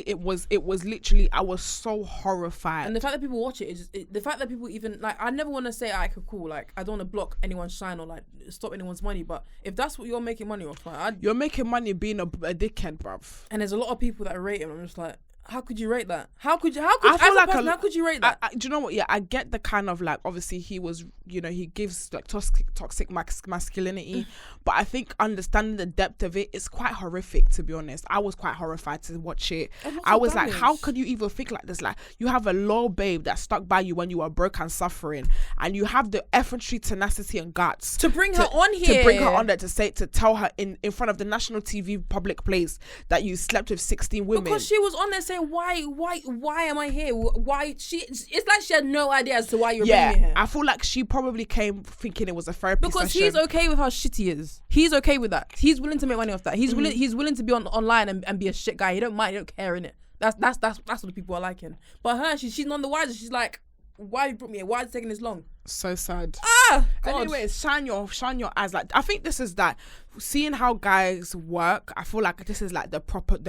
[SPEAKER 2] it was literally. I was so horrified.
[SPEAKER 1] And the fact that people watch it, the fact that people even like. I never want to say I could cool. Like, I don't want to block anyone's shine or like stop anyone's money. But if that's what you're making money off, like,
[SPEAKER 2] you're making money being a dickhead, bruv.
[SPEAKER 1] And there's a lot of people that rate him. I'm just like, How could you rate that? How could you rate that?
[SPEAKER 2] Do you know what? Yeah, I get the kind of like, obviously he was, you know, he gives like toxic masculinity, but I think understanding the depth of it is quite horrific, to be honest. I was quite horrified to watch it. I was like, how could you even think like this? Like, you have a loyal babe that stuck by you when you were broke and suffering, and you have the effrontery, tenacity and guts
[SPEAKER 1] to bring her on here,
[SPEAKER 2] to bring her on there, to tell her in front of the national TV public place that you slept with 16 women.
[SPEAKER 1] Because she was on there saying, why am I here? Why it's like she had no idea as to why you're bringing me here.
[SPEAKER 2] I feel like she probably came thinking it was a therapy
[SPEAKER 1] because
[SPEAKER 2] session.
[SPEAKER 1] he's okay with how shit he is. He's okay with that. He's willing to make money off that. He's willing to be online and be a shit guy. He don't mind. He don't care, innit? That's what the people are liking. But her, she's none the wiser. She's like, why you brought me here? Why is it taking this long?
[SPEAKER 2] So sad.
[SPEAKER 1] God.
[SPEAKER 2] Anyways, shine your eyes. Like, I think this is that, seeing how guys work, I feel like this is like the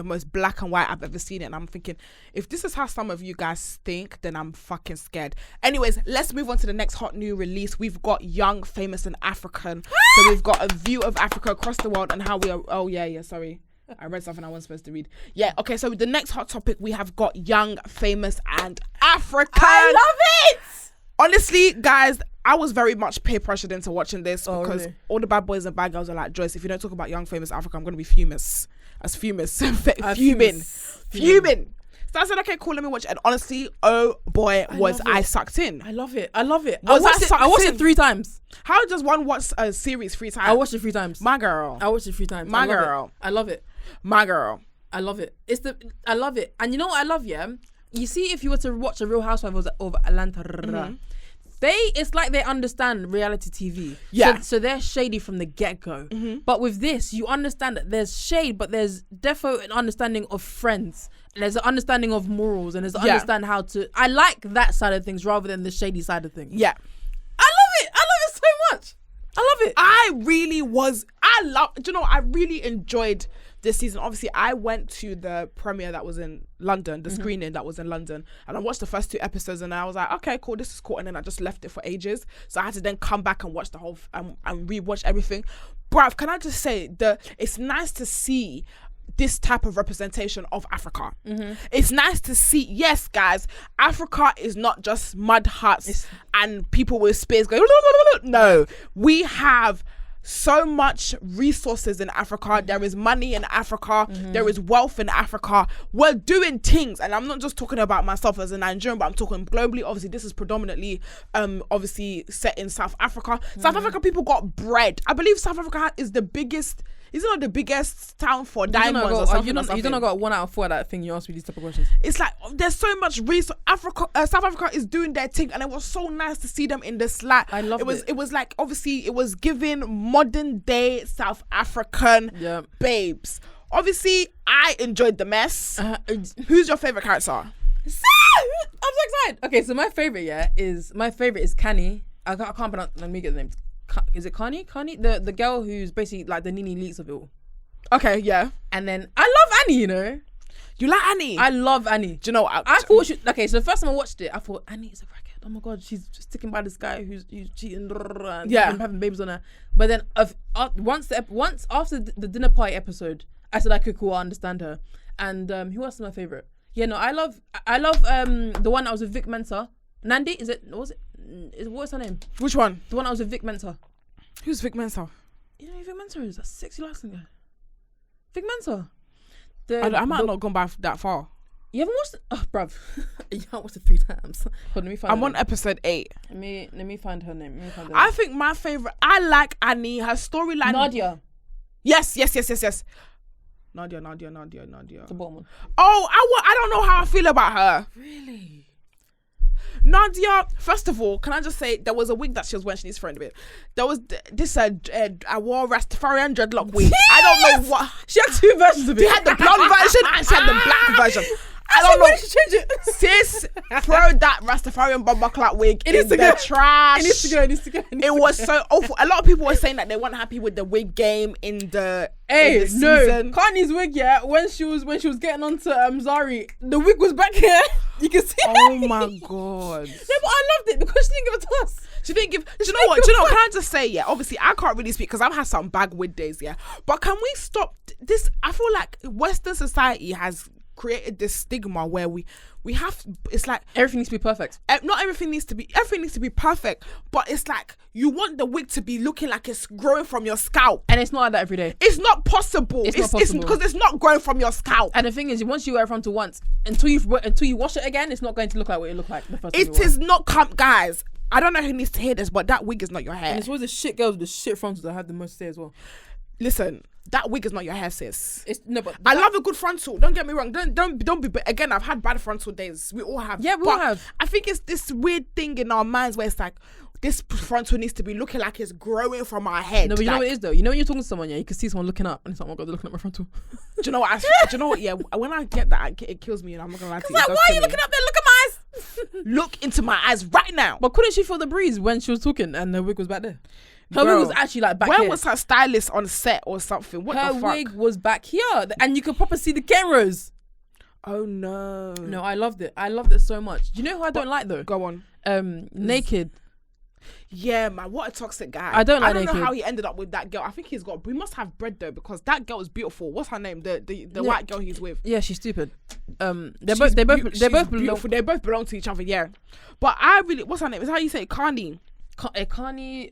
[SPEAKER 2] most black and white I've ever seen it. And I'm thinking, if this is how some of you guys think, then I'm fucking scared. Anyways, let's move on to the next hot new release. We've got Young, Famous and African. So we've got a view of Africa across the world and how we are. Oh yeah, sorry. I read something I wasn't supposed to read. Yeah, okay, so the next hot topic, we have got Young, Famous and African.
[SPEAKER 1] I love it!
[SPEAKER 2] Honestly, guys, I was very much peer pressured into watching this because
[SPEAKER 1] really?
[SPEAKER 2] All the bad boys and bad girls are like, Joyce, if you don't talk about Young, Famous Africa, I'm going to be fumous. Fuming. So I said, okay, cool, let me watch it. And honestly, oh boy, was I sucked in.
[SPEAKER 1] I love it. I
[SPEAKER 2] watched
[SPEAKER 1] it 3 times.
[SPEAKER 2] How does one watch a series 3 times?
[SPEAKER 1] I watched it 3 times.
[SPEAKER 2] My girl.
[SPEAKER 1] I watched it 3 times.
[SPEAKER 2] My girl.
[SPEAKER 1] I love it.
[SPEAKER 2] My girl.
[SPEAKER 1] I love it. I love it. And you know what I love, yeah? You see, if you were to watch a Real Housewives of Atlanta, it's like they understand reality TV.
[SPEAKER 2] Yeah.
[SPEAKER 1] So they're shady from the get-go. But with this, you understand that there's shade, but there's defo an understanding of friends. And there's an understanding of morals. And there's an understand how to... I like that side of things rather than the shady side of things.
[SPEAKER 2] Yeah.
[SPEAKER 1] I love it so much. I love it.
[SPEAKER 2] I really enjoyed this season. Obviously, I went to the premiere that was in London, the screening that was in London, and I watched the first 2 episodes and I was like, okay, cool, this is cool. And then I just left it for ages. So I had to then come back and watch the whole, and rewatch everything. Bruv, can I just say, it's nice to see this type of representation of Africa. It's nice to see, yes, guys, Africa is not just mud huts and people with spears going, no, we have so much resources in Africa. There is money in Africa. There is wealth in Africa. We're doing things, and I'm not just talking about myself as a Nigerian, but I'm talking globally. Obviously, this is predominantly obviously set in South Africa. South Africa people got bread. I believe South Africa is the biggest. Is it not the biggest town for diamonds or something?
[SPEAKER 1] You don't got 1 out of 4 that thing you asked me these type of questions.
[SPEAKER 2] It's like there's so much resource. South Africa is doing their thing, and it was so nice to see them in this light.
[SPEAKER 1] I love it.
[SPEAKER 2] It was like, obviously it was giving modern day South African babes. Obviously, I enjoyed the mess. Who's your favorite character?
[SPEAKER 1] I'm so excited. Okay, so my favorite is Kani. I can't pronounce. Let me get the name. Is it Kani? The girl who's basically like the Nini Leaks of it all.
[SPEAKER 2] Okay, yeah.
[SPEAKER 1] And then I love Annie, you know.
[SPEAKER 2] You like Annie?
[SPEAKER 1] I love Annie.
[SPEAKER 2] Do you know what?
[SPEAKER 1] I thought okay, so the first time I watched it, I thought Annie is a crackhead. Oh my God, she's sticking by this guy who's cheating and having babies on her. But then once after the dinner party episode, I said, okay, cool, I understand her. And who else is my favorite? Yeah, no, I love the one that was with Vic Mensa. Nandi, what's her name?
[SPEAKER 2] Which one?
[SPEAKER 1] The one that was with Vic Mensa.
[SPEAKER 2] Who's Vic Mensa?
[SPEAKER 1] You know who Vic Mensa is? That sexy last guy. Vic Mensa.
[SPEAKER 2] I might not have gone back that far.
[SPEAKER 1] You haven't watched it? Oh, bruv. You haven't watched it 3 times. Hold on, let me find
[SPEAKER 2] I'm on episode 8.
[SPEAKER 1] Let me find her name.
[SPEAKER 2] I think my favorite, I like Annie, her storyline.
[SPEAKER 1] Nadia.
[SPEAKER 2] Yes. Nadia.
[SPEAKER 1] The bottom one.
[SPEAKER 2] Oh, I don't know how I feel about her.
[SPEAKER 1] Really?
[SPEAKER 2] Nadia, first of all, can I just say, there was a wig that she was wearing, she needs a friend of it. There was this, I wore Rastafarian dreadlock wig. I don't know what.
[SPEAKER 1] She had 2 versions of it.
[SPEAKER 2] She had the blonde version and she had the black version. I don't know.
[SPEAKER 1] Why did she change it?
[SPEAKER 2] Sis, throw that Rastafarian bomber clock wig in the trash.
[SPEAKER 1] It needs to go.
[SPEAKER 2] It was so awful. A lot of people were saying that they weren't happy with the wig game in the season.
[SPEAKER 1] Kanye's wig, when she was getting onto Zari, the wig was back here. You can see.
[SPEAKER 2] Oh my God.
[SPEAKER 1] Yeah, but I loved it because she didn't give it to us.
[SPEAKER 2] She didn't give. Do you know what? Can I just say, obviously I can't really speak because I've had some bad wig days, but can we stop this? I feel like Western society has created this stigma where we have, it's like
[SPEAKER 1] everything needs to be perfect.
[SPEAKER 2] Not everything needs to be perfect, but it's like you want the wig to be looking like it's growing from your scalp,
[SPEAKER 1] and it's not like that every day.
[SPEAKER 2] It's not possible. It's not possible because it's not growing from your scalp.
[SPEAKER 1] And the thing is, once you wear it frontal once, until you wash it again, it's not going to look like what it looked like the first time.
[SPEAKER 2] It is not guys. I don't know who needs to hear this, but that wig is not your hair.
[SPEAKER 1] And it's always the shit girls with the shit frontals that have the most to say as well.
[SPEAKER 2] Listen, that wig is not your hair, sis.
[SPEAKER 1] But
[SPEAKER 2] I love a good frontal. Don't get me wrong. Don't be. Again, I've had bad frontal days. We all have.
[SPEAKER 1] Yeah, we all have.
[SPEAKER 2] I think it's this weird thing in our minds where it's like this frontal needs to be looking like it's growing from our head.
[SPEAKER 1] No, but you know what it is though. You know when you're talking to someone, yeah, you can see someone looking up, and it's like, oh my god, they're looking at my frontal.
[SPEAKER 2] Do you know what? Do you know what? Yeah, when I get that, it kills me, and I'm not gonna lie to you.
[SPEAKER 1] Like, why are you looking up there? Look at my eyes.
[SPEAKER 2] Look into my eyes right now.
[SPEAKER 1] But couldn't she feel the breeze when she was talking and her wig was back there? Her wig was actually like back
[SPEAKER 2] here.
[SPEAKER 1] Where
[SPEAKER 2] was her stylist on set or something? What the fuck?
[SPEAKER 1] Her wig was back here, and you could proper see the cameras.
[SPEAKER 2] Oh no!
[SPEAKER 1] No, I loved it. I loved it so much. Do you know who I don't like though?
[SPEAKER 2] Go on.
[SPEAKER 1] Naked.
[SPEAKER 2] Yeah, man, what a toxic guy.
[SPEAKER 1] I don't
[SPEAKER 2] know how he ended up with that girl. I think he must have bread though, because that girl is beautiful. What's her name? The white girl he's with.
[SPEAKER 1] Yeah, she's stupid. They both
[SPEAKER 2] beautiful. They both belong to each other. Yeah, but I really, what's her name? Is how you say it? Carney.
[SPEAKER 1] Carney.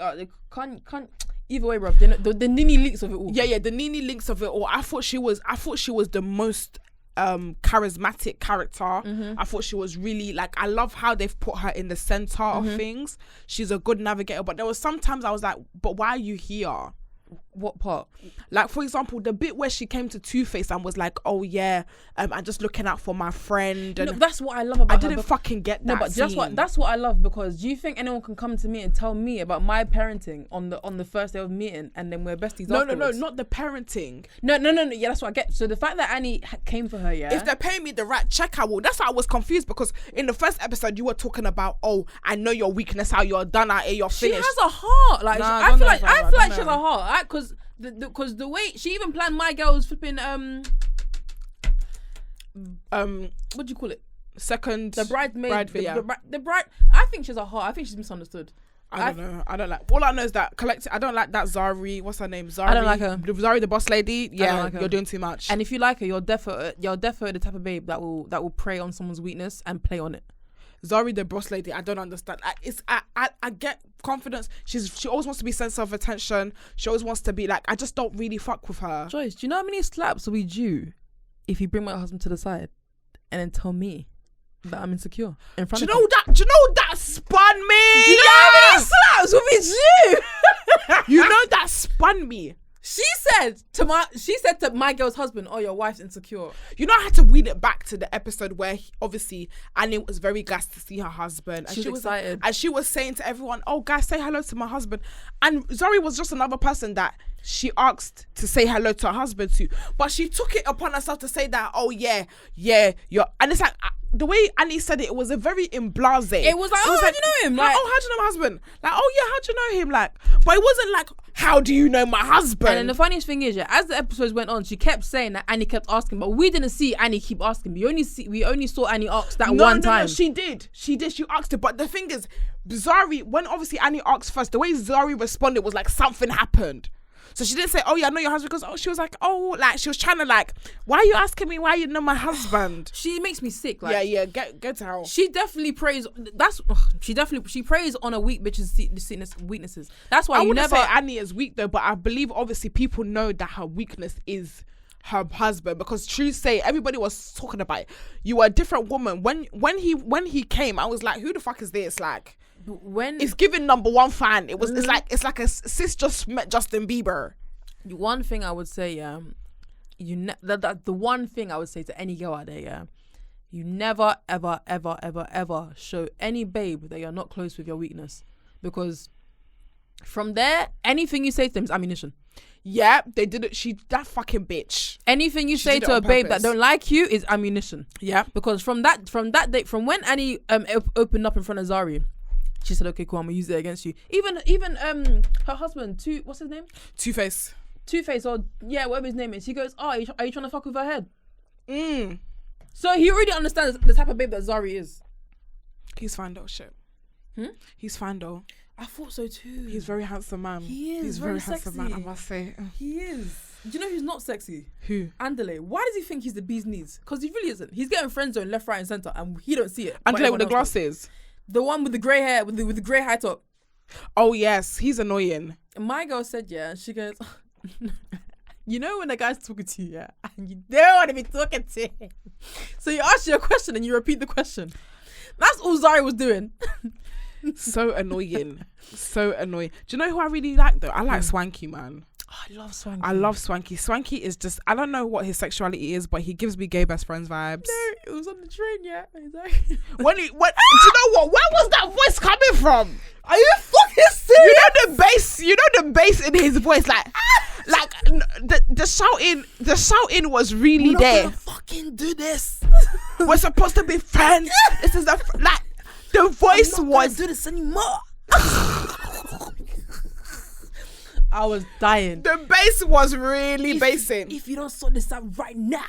[SPEAKER 1] Either way, bro. The Nini links of it all.
[SPEAKER 2] Yeah, the Nini links of it all. I thought she was the most charismatic character. I thought she was really, like, I love how they've put her in the center of things. She's a good navigator, but there was sometimes I was like, but why are you here?
[SPEAKER 1] What part?
[SPEAKER 2] Like, for example, the bit where she came to Two-Face and was like, oh yeah, I'm just looking out for my friend. And
[SPEAKER 1] no, that's what I love about her.
[SPEAKER 2] I didn't fucking get that.
[SPEAKER 1] No, but that's what I love, because do you think anyone can come to me and tell me about my parenting on the first day of meeting and then we're besties afterwards?
[SPEAKER 2] No, not the parenting.
[SPEAKER 1] No. Yeah, that's what I get. So the fact that Annie came for her, yeah.
[SPEAKER 2] If they're paying me the right check, I will. That's why I was confused, because in the first episode you were talking about, oh, I know your weakness, how you're done at it, you're finished.
[SPEAKER 1] She has a heart. Like, I feel like she has a heart. Because the way she even planned my girl's flipping what do you call it? The bridesmaid. The bride. I think she's a heart. I think she's misunderstood.
[SPEAKER 2] I don't know. I don't like. All I know is that I don't like that Zari. What's her name? Zari.
[SPEAKER 1] I don't like her.
[SPEAKER 2] Zari, the boss lady. Yeah, you're doing too much.
[SPEAKER 1] And if you like her, you're definitely the type of babe that will prey on someone's weakness and play on it.
[SPEAKER 2] Zari, the boss lady, I don't understand. I get confidence. She always wants to be center of attention. She always wants to be like, I just don't really fuck with her.
[SPEAKER 1] Joyce, do you know how many slaps will be due if you bring my husband to the side and then tell me that I'm insecure in front of him?
[SPEAKER 2] Do you know that spun me?
[SPEAKER 1] Do you know how many slaps will be due?
[SPEAKER 2] You know that spun me.
[SPEAKER 1] She said to my girl's husband, oh, your wife's insecure.
[SPEAKER 2] You know, I had to read it back to the episode where obviously Annie was very gassed to see her husband. And
[SPEAKER 1] she was excited.
[SPEAKER 2] And she was saying to everyone, oh, guys, say hello to my husband. And Zari was just another person that she asked to say hello to her husband to. But she took it upon herself to say that, oh, yeah, you're... And it's like... the way Annie said it was a very imblase.
[SPEAKER 1] It was like, how do you know him?
[SPEAKER 2] Like, oh, how do you know my husband? Like, oh yeah, how do you know him? Like, but it wasn't like, how do you know my husband?
[SPEAKER 1] And then the funniest thing is, yeah, as the episodes went on, she kept saying that Annie kept asking, but we didn't see Annie keep asking. We only saw Annie ask that one time.
[SPEAKER 2] No, she did. She asked it. But the thing is, Zari, when obviously Annie asked first, the way Zari responded was like something happened. So she didn't say, oh yeah, I know your husband, because she was like, oh, like she was trying to like, why are you asking me why you know my husband?
[SPEAKER 1] She makes me sick. Like,
[SPEAKER 2] yeah, get to hell.
[SPEAKER 1] She definitely preys. She preys on a weak bitch's weaknesses. That's why
[SPEAKER 2] I wouldn't say Annie is weak though, but I believe obviously people know that her weakness is her husband, because true say everybody was talking about it. You were a different woman when he came. I was like, who the fuck is this? Like,
[SPEAKER 1] when
[SPEAKER 2] it's giving number one fan. It's like a sis just met Justin Bieber.
[SPEAKER 1] One thing I would say, the one thing I would say to any girl out there, yeah, you never ever ever ever ever show any babe that you're not close with your weakness, because from there anything you say to them is ammunition.
[SPEAKER 2] Yeah, they did it. That fucking bitch.
[SPEAKER 1] Anything you say to a babe that don't like you is ammunition. Yeah, because from that day, from when Annie opened up in front of Zari, she said, okay, cool, I'm gonna use it against you. Even her husband, what's his name?
[SPEAKER 2] Two-Face,
[SPEAKER 1] or yeah, whatever his name is. He goes, oh, are you trying to fuck with her head? So he already understands the type of babe that Zari is.
[SPEAKER 2] He's fine though, shit. He's fine though.
[SPEAKER 1] I thought so too.
[SPEAKER 2] He's a very handsome man.
[SPEAKER 1] He is.
[SPEAKER 2] He's
[SPEAKER 1] very
[SPEAKER 2] handsome
[SPEAKER 1] sexy
[SPEAKER 2] man, I must say.
[SPEAKER 1] He is. Do you know who's not sexy?
[SPEAKER 2] Who?
[SPEAKER 1] Andale. Why does he think he's the bee's knees? Because he really isn't. He's getting friend zone left, right, and center, and he don't see it.
[SPEAKER 2] Andale with the glasses.
[SPEAKER 1] The one with the grey hair, with the grey high top.
[SPEAKER 2] Oh yes, he's annoying.
[SPEAKER 1] And my girl said, yeah, she goes, you know when a guy's talking to you, yeah, and you don't want to be talking to him. So you ask you a question and you repeat the question. That's all Zari was doing.
[SPEAKER 2] So annoying. So annoying. Do you know who I really like though? I like Swanky, man.
[SPEAKER 1] Oh, I love Swanky.
[SPEAKER 2] I love Swanky. Swanky is just, I don't know what his sexuality is, but he gives me gay best friends vibes.
[SPEAKER 1] No, it was on the train, yeah.
[SPEAKER 2] Do you know what? Where was that voice coming from?
[SPEAKER 1] Are you fucking serious?
[SPEAKER 2] You know the bass in his voice, like the shouting was really there.
[SPEAKER 1] We're not gonna fucking do this.
[SPEAKER 2] We're supposed to be friends. This is the voice
[SPEAKER 1] I'm not
[SPEAKER 2] was.
[SPEAKER 1] gonna do this anymore. I was dying.
[SPEAKER 2] The bass was really bassing.
[SPEAKER 1] If you don't sort this out right now,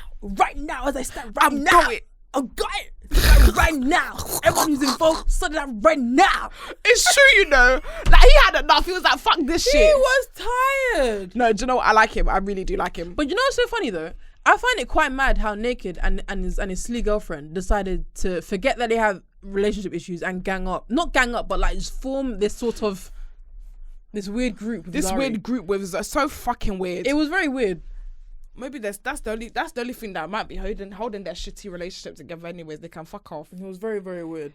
[SPEAKER 1] as I start
[SPEAKER 2] I'm
[SPEAKER 1] now,
[SPEAKER 2] going.
[SPEAKER 1] I'm going right now. Everyone who's involved, sort it out right now.
[SPEAKER 2] It's true, you know. Like he had enough. He was like, "Fuck this shit."
[SPEAKER 1] He was tired.
[SPEAKER 2] No, do you know what? I like him. I really do like him.
[SPEAKER 1] But you know what's so funny though? I find it quite mad how Naked and his sleek girlfriend decided to forget that they have relationship issues and gang up. Not gang up, but like just form this sort of this weird group.
[SPEAKER 2] This
[SPEAKER 1] Zari.
[SPEAKER 2] weird group was so fucking weird.
[SPEAKER 1] It was very weird.
[SPEAKER 2] Maybe that's the only thing that might be holding their shitty relationship together. Anyways, they can fuck off.
[SPEAKER 1] It was very, very weird.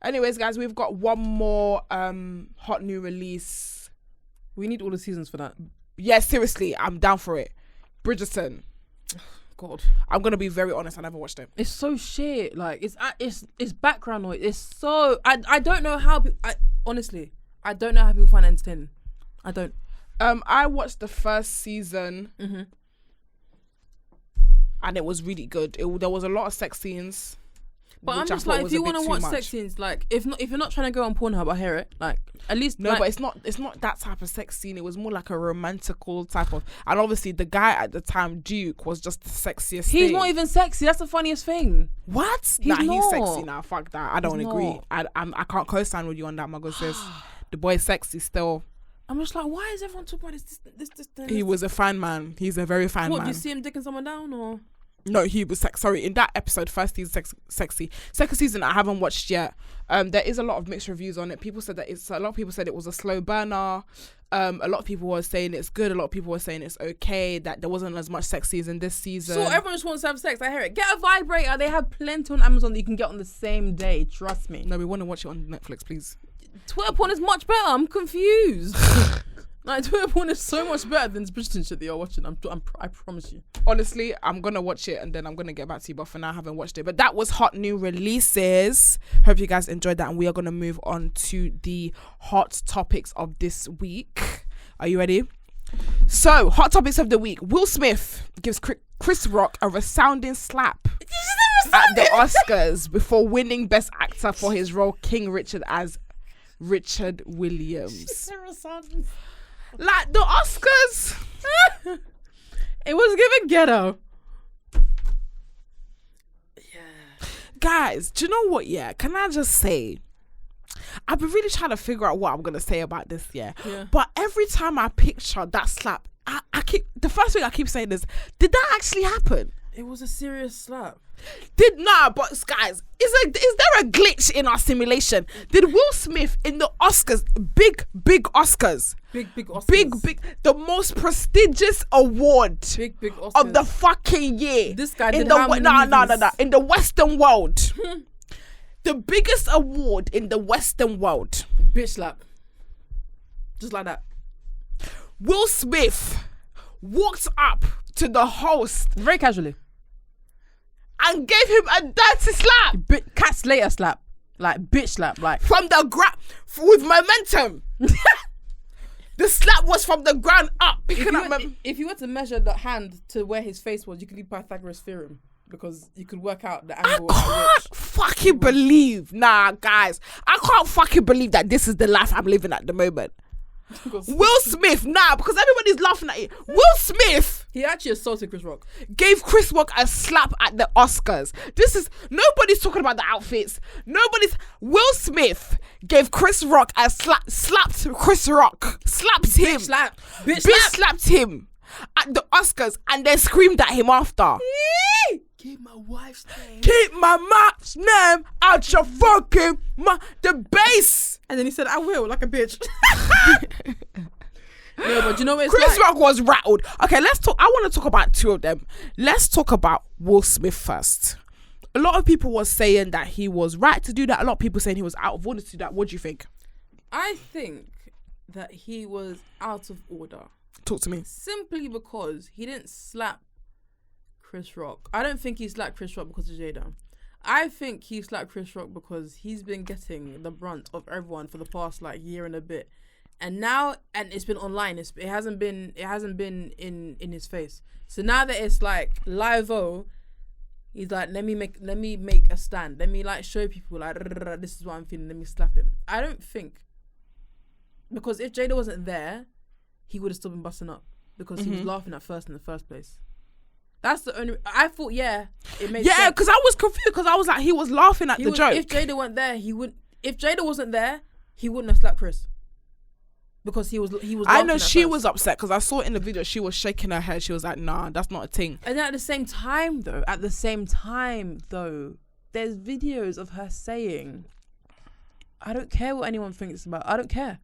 [SPEAKER 2] Anyways, guys, we've got one more hot new release.
[SPEAKER 1] We need all the seasons for that.
[SPEAKER 2] Yeah, seriously, I'm down for it. Bridgeton.
[SPEAKER 1] God,
[SPEAKER 2] I'm gonna be very honest. I never watched it.
[SPEAKER 1] it's so shit. Like it's background noise. It's so I don't know how. Honestly, I don't know how people find it entertaining. I don't.
[SPEAKER 2] I watched the first season.
[SPEAKER 1] Mm-hmm.
[SPEAKER 2] And it was really good. There was a lot of sex scenes.
[SPEAKER 1] But I'm just like, if you want to watch sex scenes, like if you're not trying to go on Pornhub, I hear it. Like at least
[SPEAKER 2] no, but it's not that type of sex scene. It was more like a romantical type of. And obviously, the guy at the time, Duke, was just the sexiest.
[SPEAKER 1] He's
[SPEAKER 2] thing.
[SPEAKER 1] not even sexy. That's the funniest thing.
[SPEAKER 2] What?
[SPEAKER 1] He's
[SPEAKER 2] he's sexy now. Fuck that. I don't
[SPEAKER 1] He's
[SPEAKER 2] agree.
[SPEAKER 1] not.
[SPEAKER 2] I can't co-sign with you on that, my good sis. The boy's sexy still.
[SPEAKER 1] I'm just like, why is everyone talking about this?
[SPEAKER 2] He was a fine man. He's a very fine man.
[SPEAKER 1] What? Do you see him dicking someone down or?
[SPEAKER 2] No, he was sorry, in that episode, first season, sexy. Second season, I haven't watched yet. There is a lot of mixed reviews on it. People said that a lot of people said it was a slow burner. A lot of people were saying it's good. A lot of people were saying it's okay, that there wasn't as much sex scenes this season.
[SPEAKER 1] So everyone just wants to have sex. I hear it. Get a vibrator. They have plenty on Amazon that you can get on the same day. Trust me.
[SPEAKER 2] No, we want to watch it on Netflix, please.
[SPEAKER 1] Twitter porn is much better. I'm confused. Like Twitter porn is so much better than this Bridgeton shit that you're watching. I promise you.
[SPEAKER 2] Honestly, I'm gonna watch it and then I'm gonna get back to you. But for now, I haven't watched it. But that was hot new releases. Hope you guys enjoyed that, and we are gonna move on to the hot topics of this week. Are you ready? So, hot topics of the week. Will Smith gives Chris Rock a resounding slap at the Oscars before winning Best Actor for his role King Richard as Richard Williams. Like the Oscars.
[SPEAKER 1] It was given ghetto. Yeah.
[SPEAKER 2] Guys, do you know what? Yeah, can I just say, I've been really trying to figure out what I'm gonna say about this. Yeah. But every time I picture that slap, I keep the first thing I keep saying is, did that actually happen?
[SPEAKER 1] It was a serious slap.
[SPEAKER 2] But guys, is there a glitch in our simulation? Did Will Smith in the Oscars, big Oscars,
[SPEAKER 1] big Oscars,
[SPEAKER 2] the most prestigious award,
[SPEAKER 1] big Oscars
[SPEAKER 2] of the fucking year?
[SPEAKER 1] This guy did
[SPEAKER 2] in the
[SPEAKER 1] how many movies?
[SPEAKER 2] In the Western world, the biggest award in the Western world,
[SPEAKER 1] bitch slap, just like that.
[SPEAKER 2] Will Smith walked up to the host
[SPEAKER 1] very casually
[SPEAKER 2] and gave him a dirty slap.
[SPEAKER 1] Cat Slater slap. Like bitch slap. Like
[SPEAKER 2] from the ground with momentum. The slap was from the ground up.
[SPEAKER 1] If you were to measure the hand to where his face was, you could do Pythagoras theorem because you could work out the angle.
[SPEAKER 2] I can't fucking believe. Nah, guys. I can't fucking believe that this is the life I'm living at the moment. Will Smith, because everybody's laughing at it. Will Smith,
[SPEAKER 1] he actually assaulted Chris Rock.
[SPEAKER 2] Gave Chris Rock a slap at the Oscars. Nobody's talking about the outfits. Will Smith gave Chris Rock a slapped Chris Rock. Slapped him.
[SPEAKER 1] Bitch
[SPEAKER 2] slapped him at the Oscars and then screamed at him after.
[SPEAKER 1] Keep my wife's name.
[SPEAKER 2] Keep my wife's name out your fucking the bass.
[SPEAKER 1] And then he said, I will, like a bitch. No, but you know what it's
[SPEAKER 2] Chris
[SPEAKER 1] like?
[SPEAKER 2] Rock was rattled. Okay, let's talk. I want to talk about two of them. Let's talk about Will Smith first. A lot of people were saying that he was right to do that. A lot of people saying he was out of order to do that. What do you think?
[SPEAKER 1] I think that he was out of order.
[SPEAKER 2] Talk to me.
[SPEAKER 1] Simply because he didn't slap Chris Rock. I don't think he slapped Chris Rock because of Jada. I think he slapped Chris Rock because he's been getting the brunt of everyone for the past like year and a bit. And now, and it's been online. It hasn't been in his face. So now that it's like live-o, he's like, let me make a stand. Let me like show people like this is what I'm feeling. Let me slap him. I don't think, because if Jada wasn't there, he would have still been busting up because he was laughing at first in the first place. That's the only. I thought, it made sense.
[SPEAKER 2] Yeah, because I was confused because I was like, he was laughing at the joke.
[SPEAKER 1] If Jada weren't there, he would. If Jada wasn't there, he wouldn't have slapped Chris. Because he was.
[SPEAKER 2] I know she was upset because I saw it in the video. She was shaking her head. She was like, "Nah, that's not a thing."
[SPEAKER 1] And then at the same time, though, there's videos of her saying, "I don't care what anyone thinks about. I don't care.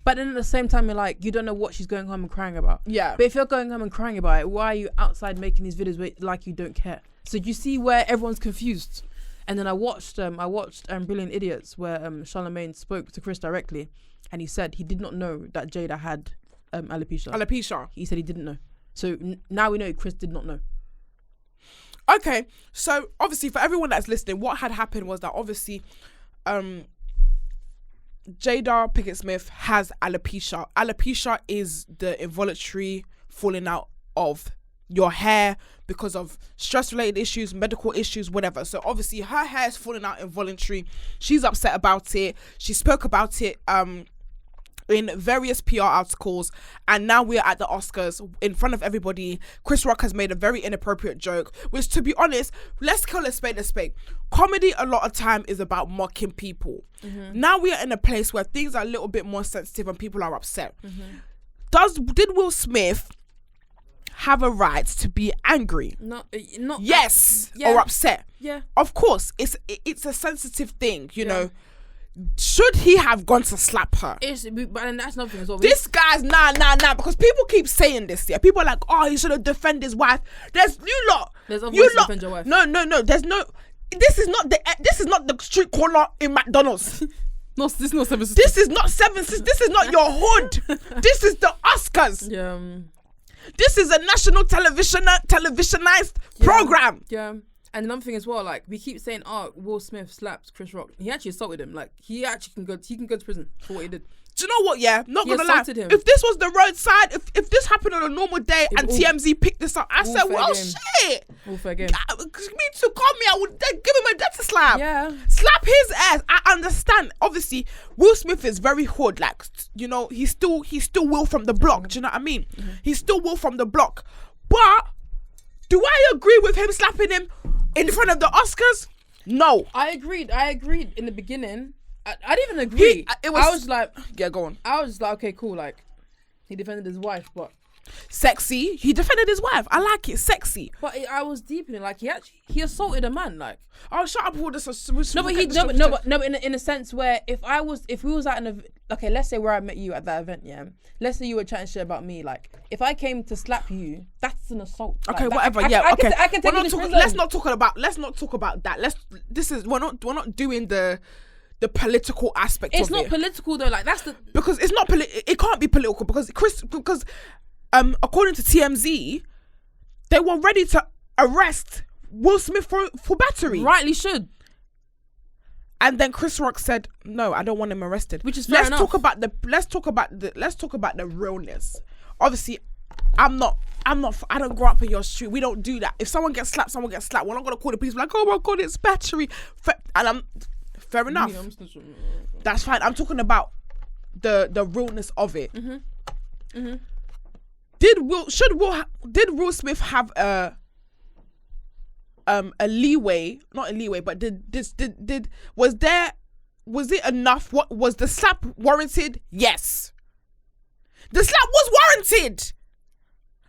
[SPEAKER 1] But then at the same time, you're like, you don't know what she's going home and crying about.
[SPEAKER 2] Yeah.
[SPEAKER 1] But if you're going home and crying about it, why are you outside making these videos like you don't care? So you see where everyone's confused. And then I watched Brilliant Idiots, where Charlamagne spoke to Chris directly, and he said he did not know that Jada had alopecia.
[SPEAKER 2] Alopecia.
[SPEAKER 1] He said he didn't know. So now we know Chris did not know.
[SPEAKER 2] Okay, so obviously for everyone that's listening, what had happened was that obviously Jada Pinkett Smith has alopecia. Alopecia is the involuntary falling out of your hair because of stress-related issues, medical issues, whatever. So obviously her hair is falling out involuntary. She's upset about it. She spoke about it in various PR articles, and now we're at the Oscars in front of everybody. Chris Rock has made a very inappropriate joke, which, to be honest, let's call a spade a spade. Comedy a lot of time is about mocking people. Now we are in a place where things are a little bit more sensitive and people are upset. Did Will Smith have a right to be angry?
[SPEAKER 1] Not
[SPEAKER 2] yes,
[SPEAKER 1] yeah.
[SPEAKER 2] or upset?
[SPEAKER 1] Yeah,
[SPEAKER 2] of course. It's a sensitive thing, you know. Should he have gone to slap her?
[SPEAKER 1] But that's nothing as well.
[SPEAKER 2] This guy's nah, because people keep saying this. Yeah, people are like, oh, he should have defended his wife. There's
[SPEAKER 1] There's other ways to defend your wife.
[SPEAKER 2] No. There's no. This is not the street corner in McDonald's.
[SPEAKER 1] No, this is not Seven Sisters.
[SPEAKER 2] This is not Seven Sisters. This is not your hood. This is the Oscars.
[SPEAKER 1] Yeah.
[SPEAKER 2] This is a national televisionized program.
[SPEAKER 1] Yeah. And another thing as well, like we keep saying, oh, Will Smith slapped Chris Rock. He actually assaulted him. Like he actually can go to prison for what he did.
[SPEAKER 2] Do you know what? Yeah, not gonna lie.
[SPEAKER 1] Him.
[SPEAKER 2] If this was the roadside, if this happened on a normal day and TMZ picked this up, I said, well, shit.
[SPEAKER 1] All fair game.
[SPEAKER 2] Me to call me, I would then give him a death slap.
[SPEAKER 1] Yeah.
[SPEAKER 2] Slap his ass. I understand. Obviously, Will Smith is very hood. Like, you know, he's still Will from the block. Do you know what I mean? He's still Will from the block. But do I agree with him slapping him in front of the Oscars? No.
[SPEAKER 1] I agreed in the beginning. I didn't even agree. I was like,
[SPEAKER 2] yeah, go on.
[SPEAKER 1] I was just like, okay, cool. Like, he defended his wife, but
[SPEAKER 2] sexy. He defended his wife. I like it, sexy.
[SPEAKER 1] But I was deep in it. Like, he assaulted a man. Like,
[SPEAKER 2] oh, shut up! All this.
[SPEAKER 1] In a sense where if we was at okay, let's say where I met you at that event, yeah. Let's say you were chatting shit about me. Like, if I came to slap you, that's an assault.
[SPEAKER 2] Okay,
[SPEAKER 1] like,
[SPEAKER 2] whatever.
[SPEAKER 1] Okay. I can take
[SPEAKER 2] let's not talk about that. We're not doing the political aspect of it.
[SPEAKER 1] It's not political though. Like that's
[SPEAKER 2] because it's not it can't be political because according to TMZ, they were ready to arrest Will Smith for battery.
[SPEAKER 1] Rightly should.
[SPEAKER 2] And then Chris Rock said, "No, I don't want him arrested."
[SPEAKER 1] Which is fair enough.
[SPEAKER 2] Let's talk about the realness. Obviously, I don't grow up in your street. We don't do that. If someone gets slapped, someone gets slapped. We're not gonna call the police like, "Oh my God, it's battery." And I'm fair enough. That's fine. I'm talking about the realness of it. Did Will Smith have a leeway? Not a leeway, but was it enough? What was the slap warranted? Yes, the slap was warranted.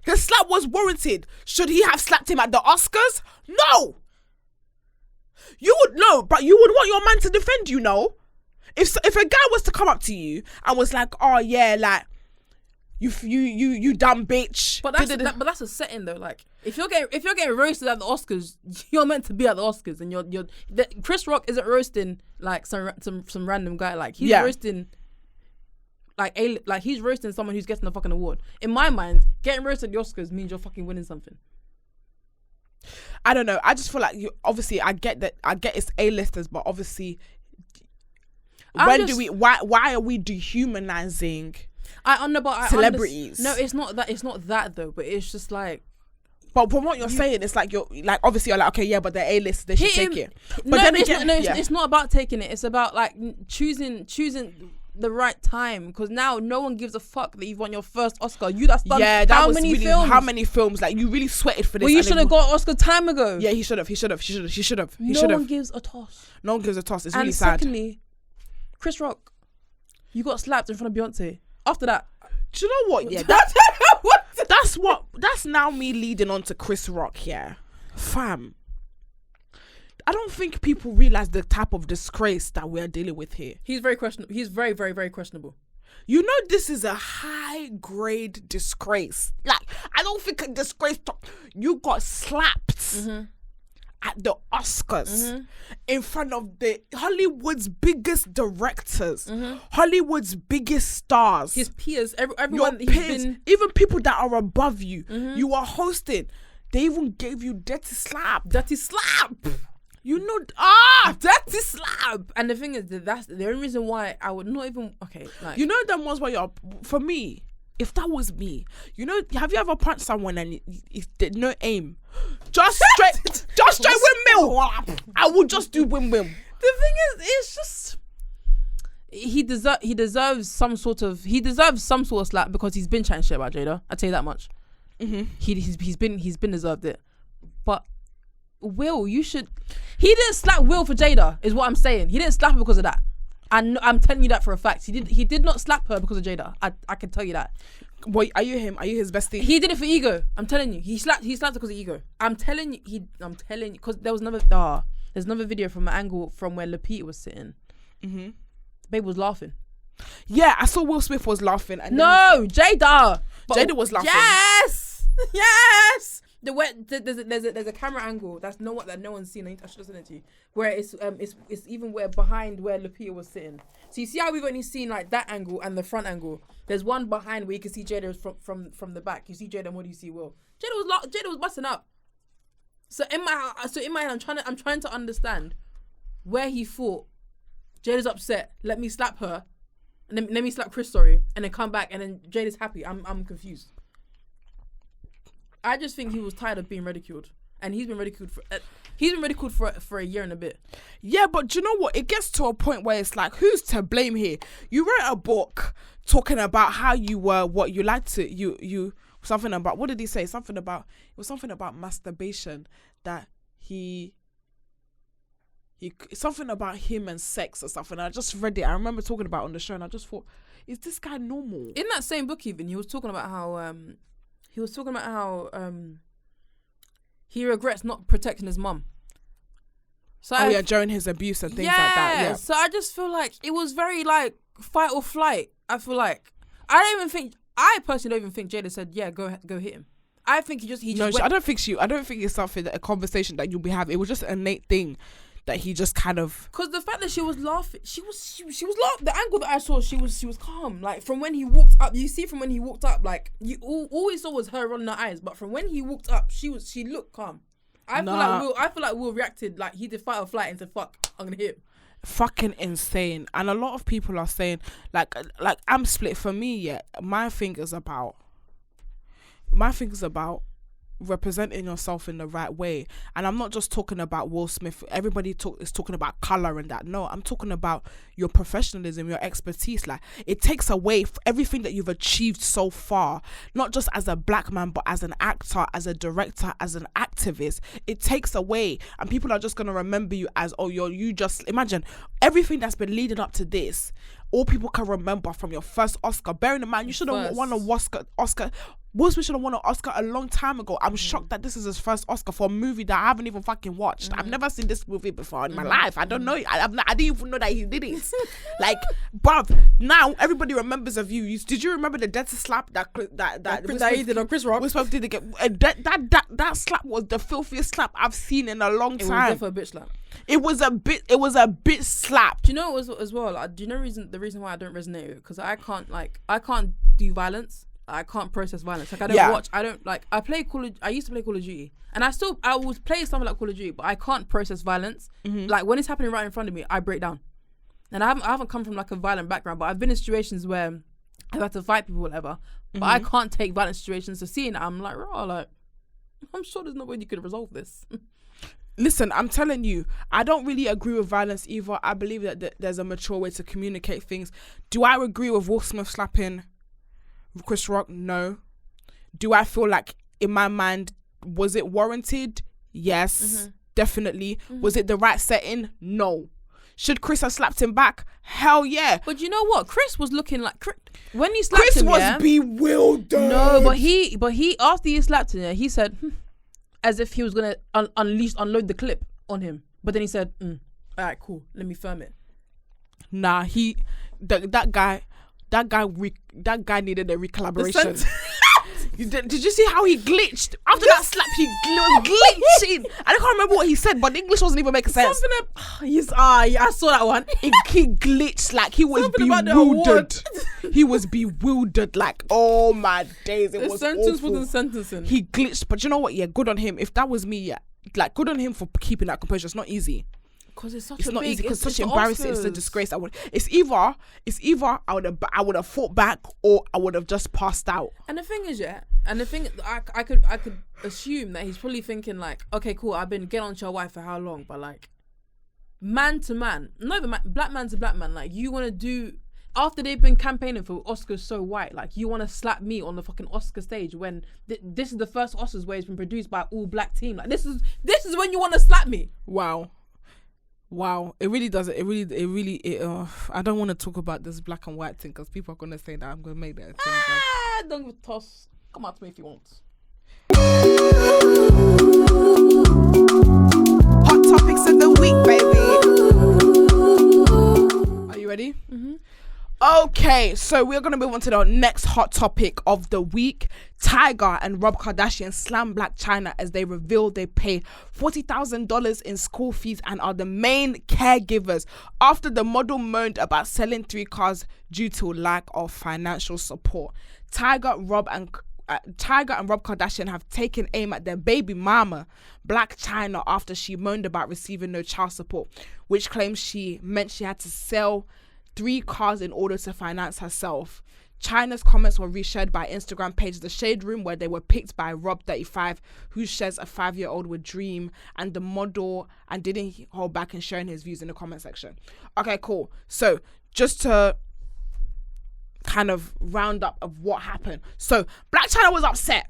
[SPEAKER 2] His slap was warranted. Should he have slapped him at the Oscars? No. You would know, but you would want your man to defend you, no? If a guy was to come up to you and was like, oh yeah, like you dumb bitch.
[SPEAKER 1] But that's a setting though. Like if you're getting roasted at the Oscars, you're meant to be at the Oscars, and Chris Rock isn't roasting like some random guy. Like he's roasting like he's roasting someone who's getting a fucking award. In my mind, getting roasted at the Oscars means you're fucking winning something.
[SPEAKER 2] I don't know. I just feel like obviously I get that. I get it's A-listers, but obviously why are we dehumanizing celebrities?
[SPEAKER 1] No, it's not that though, but it's just like,
[SPEAKER 2] but from what you're saying, it's like you're like, obviously you're like, okay, yeah, but they're A-list, they should take it. But
[SPEAKER 1] it's not about taking it. It's about like choosing the right time, because now no one gives a fuck that you've won your first Oscar. That's done how many films? Like you really sweated for this. Well, you should have got Oscar time ago.
[SPEAKER 2] Yeah, he should have.
[SPEAKER 1] No one gives a toss.
[SPEAKER 2] No one gives a toss. It's
[SPEAKER 1] and
[SPEAKER 2] really sad.
[SPEAKER 1] Secondly, Chris Rock, you got slapped in front of Beyonce. After that,
[SPEAKER 2] do you know what? Yeah, that's now me leading on to Chris Rock. Yeah, fam. I don't think people realize the type of disgrace that we're dealing with here.
[SPEAKER 1] He's very questionable. He's very, very, very questionable.
[SPEAKER 2] You know, this is a high grade disgrace. Like, I don't think a disgrace. You got slapped at the Oscars in front of the Hollywood's biggest directors, Hollywood's biggest stars,
[SPEAKER 1] his peers, everyone.
[SPEAKER 2] Your peers, even people that are above you. You are hosting. They even gave you dirty slap. You know,
[SPEAKER 1] dirty slap. And the thing is, that's the only reason why I would not even, like,
[SPEAKER 2] you know them ones where you're, for me, if that was me, you know, have you ever punched someone and it did no aim? Just straight windmill. I would just do windmill.
[SPEAKER 1] The thing is, it's just, he deserves some sort of slap, because he's been chatting shit about Jada. I'll tell you that much. He's been deserved it. But Will, he didn't slap Will for Jada, is what I'm saying. He didn't slap her because of that. And I'm telling you that for a fact. He did not slap her because of Jada. I can tell you that.
[SPEAKER 2] Wait, are you him? Are you his bestie?
[SPEAKER 1] He did it for ego. I'm telling you. He slapped her because of ego. I'm telling you, because there's another video from an angle from where Lupita was sitting. Babe was laughing.
[SPEAKER 2] Yeah, I saw Will Smith was laughing. And
[SPEAKER 1] Jada.
[SPEAKER 2] Jada was laughing.
[SPEAKER 1] Yes. There's a camera angle that no one's seen. I should have sent it to you. Where it's even where behind where Lupita was sitting. So you see how we've only seen like that angle and the front angle. There's one behind where you can see Jada from the back. You see Jada, and what do you see? Will? Jada was busting up. So in my head, I'm trying to understand where he thought Jada's upset. Let me slap her, and then let me slap Chris. Sorry, and then come back, and then Jada's happy. I'm confused. I just think he was tired of being ridiculed, and he's been ridiculed for a year and a bit.
[SPEAKER 2] Yeah, but do you know what? It gets to a point where it's like, who's to blame here? You wrote a book talking about how you were, what you liked to you something about, what did he say? Something about masturbation, that he something about him and sex or something. I just read it. I remember talking about it on the show, and I just thought, is this guy normal?
[SPEAKER 1] In that same book, even he was talking about how he regrets not protecting his mum. So
[SPEAKER 2] during his abuse and things like that. Yeah.
[SPEAKER 1] So I just feel like it was very like fight or flight. I feel like I personally don't even think Jada said, yeah, go hit him. I think he just
[SPEAKER 2] I don't think it's something that a conversation that you'll be having. It was just an innate thing that he just kind of,
[SPEAKER 1] because the fact that she was laughing, she was laughing. The angle that I saw, she was calm. Like from when he walked up, like you always saw was her rolling her eyes. But from when he walked up, she looked calm. I feel like Will reacted like he did fight or flight and said, "Fuck, I'm gonna hit him."
[SPEAKER 2] Fucking insane. And a lot of people are saying like I'm split. For me, yeah, my thing is about representing yourself in the right way. And I'm not just talking about Will Smith. Everybody is talking about color and that. No, I'm talking about your professionalism, your expertise. Like, it takes away everything that you've achieved so far, not just as a black man, but as an actor, as a director, as an activist. It takes away, and people are just going to remember you as, oh, you just imagine everything that's been leading up to this. All people can remember from your first Oscar. Bearing in mind, you should have won an Oscar. Will Smith should have won an Oscar a long time ago. I'm shocked that this is his first Oscar for a movie that I haven't even fucking watched. I've never seen this movie before in my life. I don't know. I didn't even know that he did it. Like, bruv, now everybody remembers of you. Did you remember the dead slap that
[SPEAKER 1] he did on Chris Rock?
[SPEAKER 2] Will Smith did again. That slap was the filthiest slap I've seen in a long time.
[SPEAKER 1] It was definitely a bitch slap.
[SPEAKER 2] It was a bit slap.
[SPEAKER 1] Do you know what was as well? Do you know the reason why I don't resonate with it? Because I can't do violence. I can't process violence. Like, I don't watch. I don't like. I used to play Call of Duty, and I would play something like Call of Duty, but I can't process violence. Like, when it's happening right in front of me, I break down. And I haven't come from like a violent background, but I've been in situations where I've had to fight people, whatever. But I can't take violent situations. So seeing it, I'm like, I'm sure there's no way you could resolve this.
[SPEAKER 2] Listen, I'm telling you, I don't really agree with violence either. I believe that there's a mature way to communicate things. Do I agree with Will Smith slapping Chris Rock? No. Do I feel like, in my mind, was it warranted? Yes, definitely. Was it the right setting? No. Should Chris have slapped him back? Hell yeah.
[SPEAKER 1] But you know what? Chris was looking like when he slapped
[SPEAKER 2] Chris
[SPEAKER 1] him.
[SPEAKER 2] Chris was bewildered.
[SPEAKER 1] No, but he after he slapped him, he said, as if he was gonna unload the clip on him. But then he said, "All right, cool. Let me firm it."
[SPEAKER 2] Nah, that guy needed a recollaboration. Did you see how he glitched after that slap? He was glitching. I can't remember what he said, but the English wasn't even making sense.
[SPEAKER 1] I saw that one.
[SPEAKER 2] He glitched like he was bewildered. He was bewildered, like, oh my days, it was
[SPEAKER 1] sentence
[SPEAKER 2] awful.
[SPEAKER 1] wasn't sentencing.
[SPEAKER 2] He glitched, but you know what? Yeah, good on him. If that was me, yeah, like, good on him for keeping that composure. It's not easy.
[SPEAKER 1] Because it's
[SPEAKER 2] not easy. Because such embarrassing. It's a disgrace. It's either I would have fought back, or I would have just passed out.
[SPEAKER 1] And the thing is, I could assume that he's probably thinking like, okay, cool, I've been getting on to your wife for how long, but like, man to man, black man to black man, like, you want to do after they've been campaigning for Oscars so white, like, you want to slap me on the fucking Oscar stage when this is the first Oscars where it's been produced by an all black team. Like, this is when you want to slap me.
[SPEAKER 2] Wow, it really doesn't. I don't want to talk about this black and white thing because people are going to say that I'm going to make that a thing.
[SPEAKER 1] Don't give a toss. Come out to me if you want.
[SPEAKER 2] Hot topics of the week, baby. Are you ready? Mm-hmm. Okay, so we're going to move on to the next hot topic of the week. Tyga and Rob Kardashian slam Black Chyna as they reveal they pay $40,000 in school fees and are the main caregivers after the model moaned about selling 3 cars due to lack of financial support. Tyga and Rob Kardashian have taken aim at their baby mama, Black Chyna, after she moaned about receiving no child support, which claims she meant she had to sell 3 cars in order to finance herself. Chyna's comments were reshared by Instagram page The Shade Room, where they were picked by Rob35, who shares a 5-year-old with Dream, and the model, and didn't hold back in sharing his views in the comment section. Okay, cool. So just to kind of round up of what happened. So Black Chyna was upset.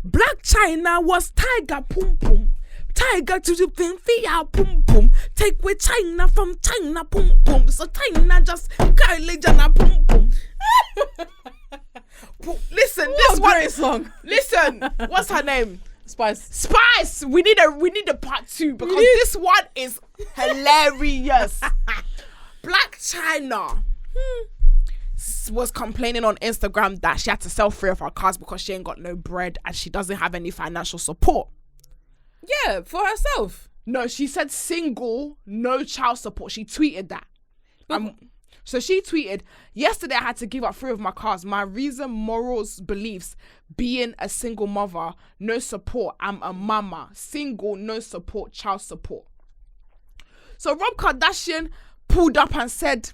[SPEAKER 2] Black Chyna was Tyga pum pum. Tyga to the thing, fia pum pum. Take with Chyna from China pum pum. So Chyna just cartilage and a pum pum. Listen, this one
[SPEAKER 1] song.
[SPEAKER 2] Listen, what's her name?
[SPEAKER 1] Spice.
[SPEAKER 2] We need a part 2 because this one is hilarious. Black Chyna was complaining on Instagram that she had to sell 3 of her cars because she ain't got no bread and she doesn't have any financial support.
[SPEAKER 1] Yeah, for herself.
[SPEAKER 2] No, she said single, no child support. She tweeted that. So she tweeted, yesterday I had to give up 3 of my cars. My reason, morals, beliefs, being a single mother, no support. I'm a mama. Single, no support, child support. So Rob Kardashian pulled up and said,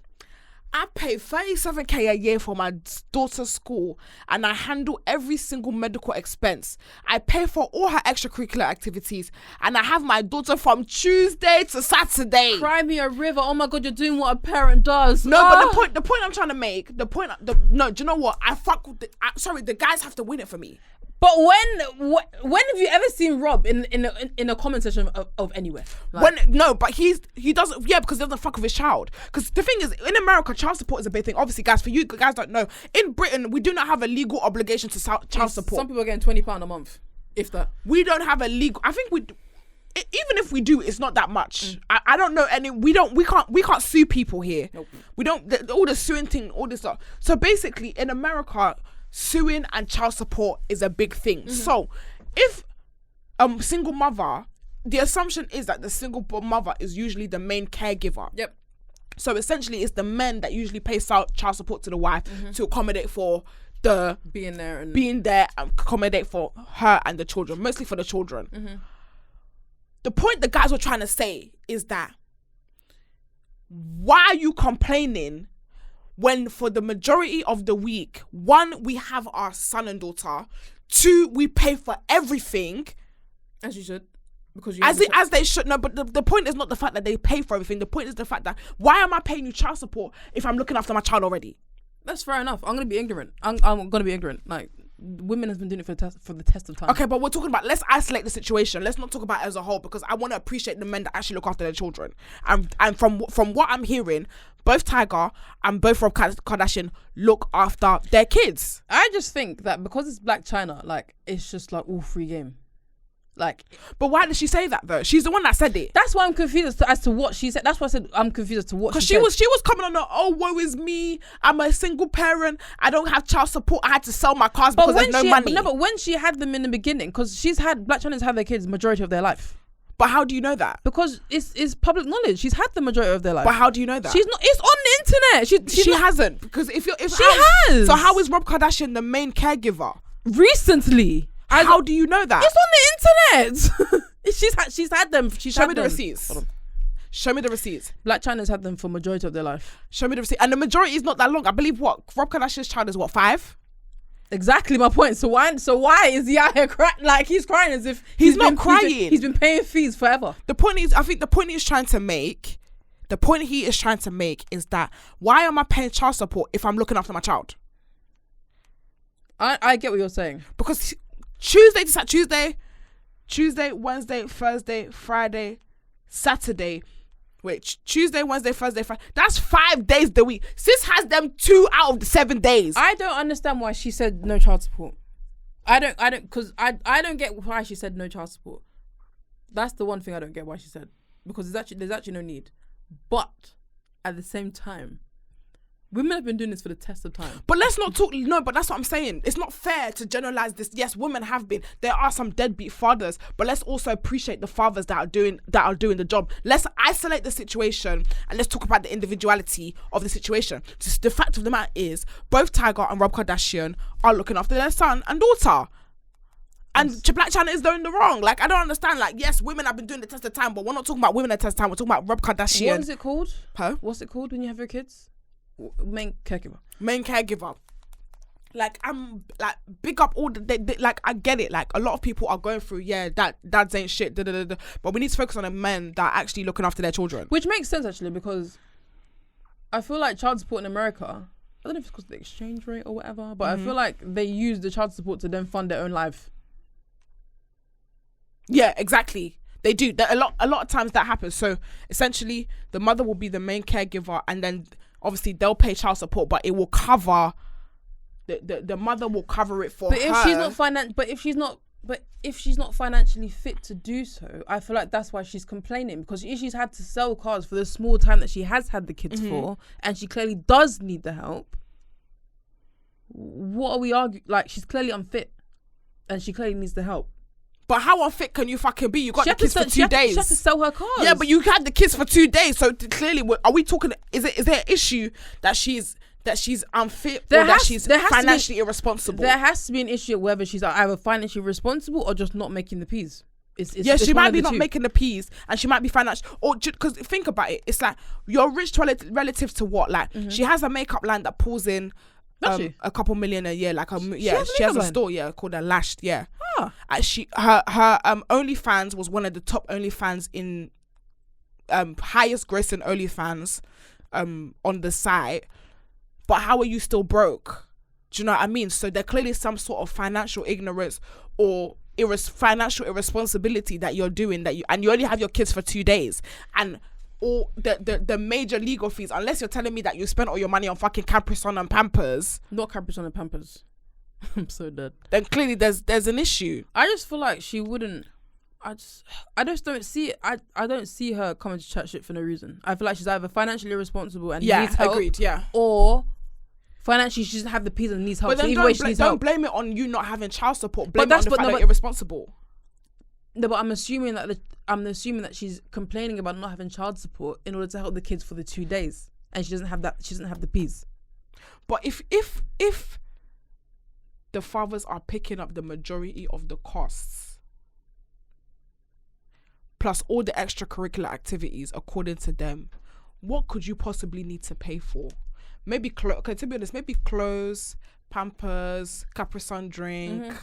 [SPEAKER 2] I pay $37,000 a year for my daughter's school and I handle every single medical expense. I pay for all her extracurricular activities and I have my daughter from Tuesday to Saturday.
[SPEAKER 1] Cry me a river. Oh my God, you're doing what a parent does.
[SPEAKER 2] No, but the point I'm trying to make, do you know what? The guys have to win it for me.
[SPEAKER 1] But when have you ever seen Rob in a comment section of anywhere? Like,
[SPEAKER 2] but he doesn't. Yeah, because he doesn't fuck with his child. Because the thing is, in America, child support is a big thing. Obviously, guys, for you guys don't know, in Britain we do not have a legal obligation to child support.
[SPEAKER 1] Some people are getting £20 a month, if that.
[SPEAKER 2] We don't have a legal. I think even if we do, it's not that much. I don't know any. We can't sue people here. Nope. We don't. All the suing thing, all this stuff. So basically, in America, suing and child support is a big thing. Mm-hmm. So if single mother, the assumption is that the single mother is usually the main caregiver.
[SPEAKER 1] Yep.
[SPEAKER 2] So essentially, it's the men that usually pay child support to the wife to accommodate for the
[SPEAKER 1] being there
[SPEAKER 2] and accommodate for her and the children, mostly for the children.
[SPEAKER 1] Mm-hmm.
[SPEAKER 2] The point the guys were trying to say is that why are you complaining when for the majority of the week, 1, we have our son and daughter, 2, we pay for everything.
[SPEAKER 1] As you should. Because
[SPEAKER 2] as they should. No, but the point is not the fact that they pay for everything. The point is the fact that why am I paying you child support if I'm looking after my child already?
[SPEAKER 1] That's fair enough. I'm going to be ignorant. I'm going to be ignorant. Like, women has been doing it for the test of time.
[SPEAKER 2] Okay, but we're talking about, let's isolate the situation. Let's not talk about it as a whole, because I want to appreciate the men that actually look after their children. And from what I'm hearing, both Tiger and both Rob Kardashian look after their kids.
[SPEAKER 1] I just think that because it's Black Chyna, like, it's just like all free game. Like,
[SPEAKER 2] but why did she say that though? She's the one that said it.
[SPEAKER 1] That's why I'm confused as to what she said. That's why I said I'm confused as to what she said.
[SPEAKER 2] Because she was coming on woe is me. I'm a single parent. I don't have child support. I had to sell my cars because there's no money.
[SPEAKER 1] No, but when she had them in the beginning, because Black Chyna's had their kids majority of their life.
[SPEAKER 2] But how do you know that?
[SPEAKER 1] Because it's public knowledge. She's had the majority of their life.
[SPEAKER 2] But how do you know that?
[SPEAKER 1] She's not. It's on the internet. She
[SPEAKER 2] hasn't. Because if
[SPEAKER 1] she has.
[SPEAKER 2] So how is Rob Kardashian the main caregiver?
[SPEAKER 1] Recently.
[SPEAKER 2] How do you know that?
[SPEAKER 1] It's on the internet. She's had them.
[SPEAKER 2] Show me the receipts. Show me the receipts.
[SPEAKER 1] Black Chyna's had them for majority of their life.
[SPEAKER 2] Show me the receipt. And the majority is not that long. I believe Rob Kardashian's child is 5?
[SPEAKER 1] Exactly my point. So why is he out here crying? Like, he's crying as if
[SPEAKER 2] he's not crying.
[SPEAKER 1] He's been paying fees forever.
[SPEAKER 2] The point is, I think the point he is trying to make is that why am I paying child support if I'm looking after my child?
[SPEAKER 1] I get what you're saying.
[SPEAKER 2] Because Tuesday, Wednesday, Thursday, Friday, Saturday. Wait, Tuesday, Wednesday, Thursday, Friday. That's 5 days the week. Sis has them 2 out of the 7 days.
[SPEAKER 1] I don't understand why she said no child support. I don't get why she said no child support. That's the one thing I don't get why she said. Because there's actually no need. But at the same time, women have been doing this for the test of time.
[SPEAKER 2] But let's not talk. No, but that's what I'm saying. It's not fair to generalize this. Yes, women have been. There are some deadbeat fathers, but let's also appreciate the fathers that are doing the job. Let's isolate the situation and let's talk about the individuality of the situation. Just the fact of the matter is, both Tiger and Rob Kardashian are looking after their son and daughter. And Black Chyna is doing the wrong. Like, I don't understand. Like, yes, women have been doing the test of time, but we're not talking about women at test of time. We're talking about Rob Kardashian.
[SPEAKER 1] What is it called?
[SPEAKER 2] Huh?
[SPEAKER 1] What's it called when you have your kids? Main caregiver. Like, I'm like, big up all the like, I get it. Like, a lot of people are going through, dads ain't shit, but we need to focus on the men that are actually looking after their children. Which makes sense, actually, because I feel like child support in America, I don't know if it's because of the exchange rate or whatever, but I feel like they use the child support to then fund their own life.
[SPEAKER 2] Yeah, exactly. They do. A lot of times that happens. So essentially, the mother will be the main caregiver, and then obviously they'll pay child support, but it will cover the mother will cover it for her. If she's not financially fit to do so, I feel like that's why she's complaining, because if she's had to sell cars for the small time that she has had the kids for, and she clearly does need the help. What are we arguing? Like, she's clearly unfit, and she clearly needs the help. But how unfit can you fucking be? You got the kids for 2 days.
[SPEAKER 1] She has to sell her cars.
[SPEAKER 2] Yeah, but you had the kids for 2 days. So clearly, are we talking? Is there an issue that she's unfit or that she's financially irresponsible?
[SPEAKER 1] There has to be an issue whether she's either financially responsible or just not making the peas.
[SPEAKER 2] She might be not making the peas, and she might be financial. Or because think about it, it's like you're rich relative to what? Like she has a makeup line that pulls in a couple million a year. Like she has a store called a Lashed. Yeah. Her OnlyFans was one of the top OnlyFans in highest grossing OnlyFans on the site. But how are you still broke? Do you know what I mean? So there clearly some sort of financial ignorance or financial irresponsibility that you're doing, and you only have your kids for 2 days, and all the major legal fees, unless you're telling me that you spent all your money on fucking Capri-Sun and Pampers.
[SPEAKER 1] Not Capri-Sun and Pampers. I'm so dead.
[SPEAKER 2] Then clearly there's an issue.
[SPEAKER 1] I just feel like she wouldn't. I just don't see it. I don't see her coming to chat shit for no reason. I feel like she's either financially irresponsible and needs help,
[SPEAKER 2] agreed, or
[SPEAKER 1] financially she doesn't have the peas and needs help.
[SPEAKER 2] But then
[SPEAKER 1] so
[SPEAKER 2] don't blame it on you not having child support. Blame it on the fact that you're irresponsible.
[SPEAKER 1] No, but I'm assuming that she's complaining about not having child support in order to help the kids for the 2 days, and she doesn't have that. She doesn't have the peas.
[SPEAKER 2] But if the fathers are picking up the majority of the costs, plus all the extracurricular activities, according to them, what could you possibly need to pay for? Maybe okay, to be honest, maybe clothes, Pampers, Capri-Sun drink,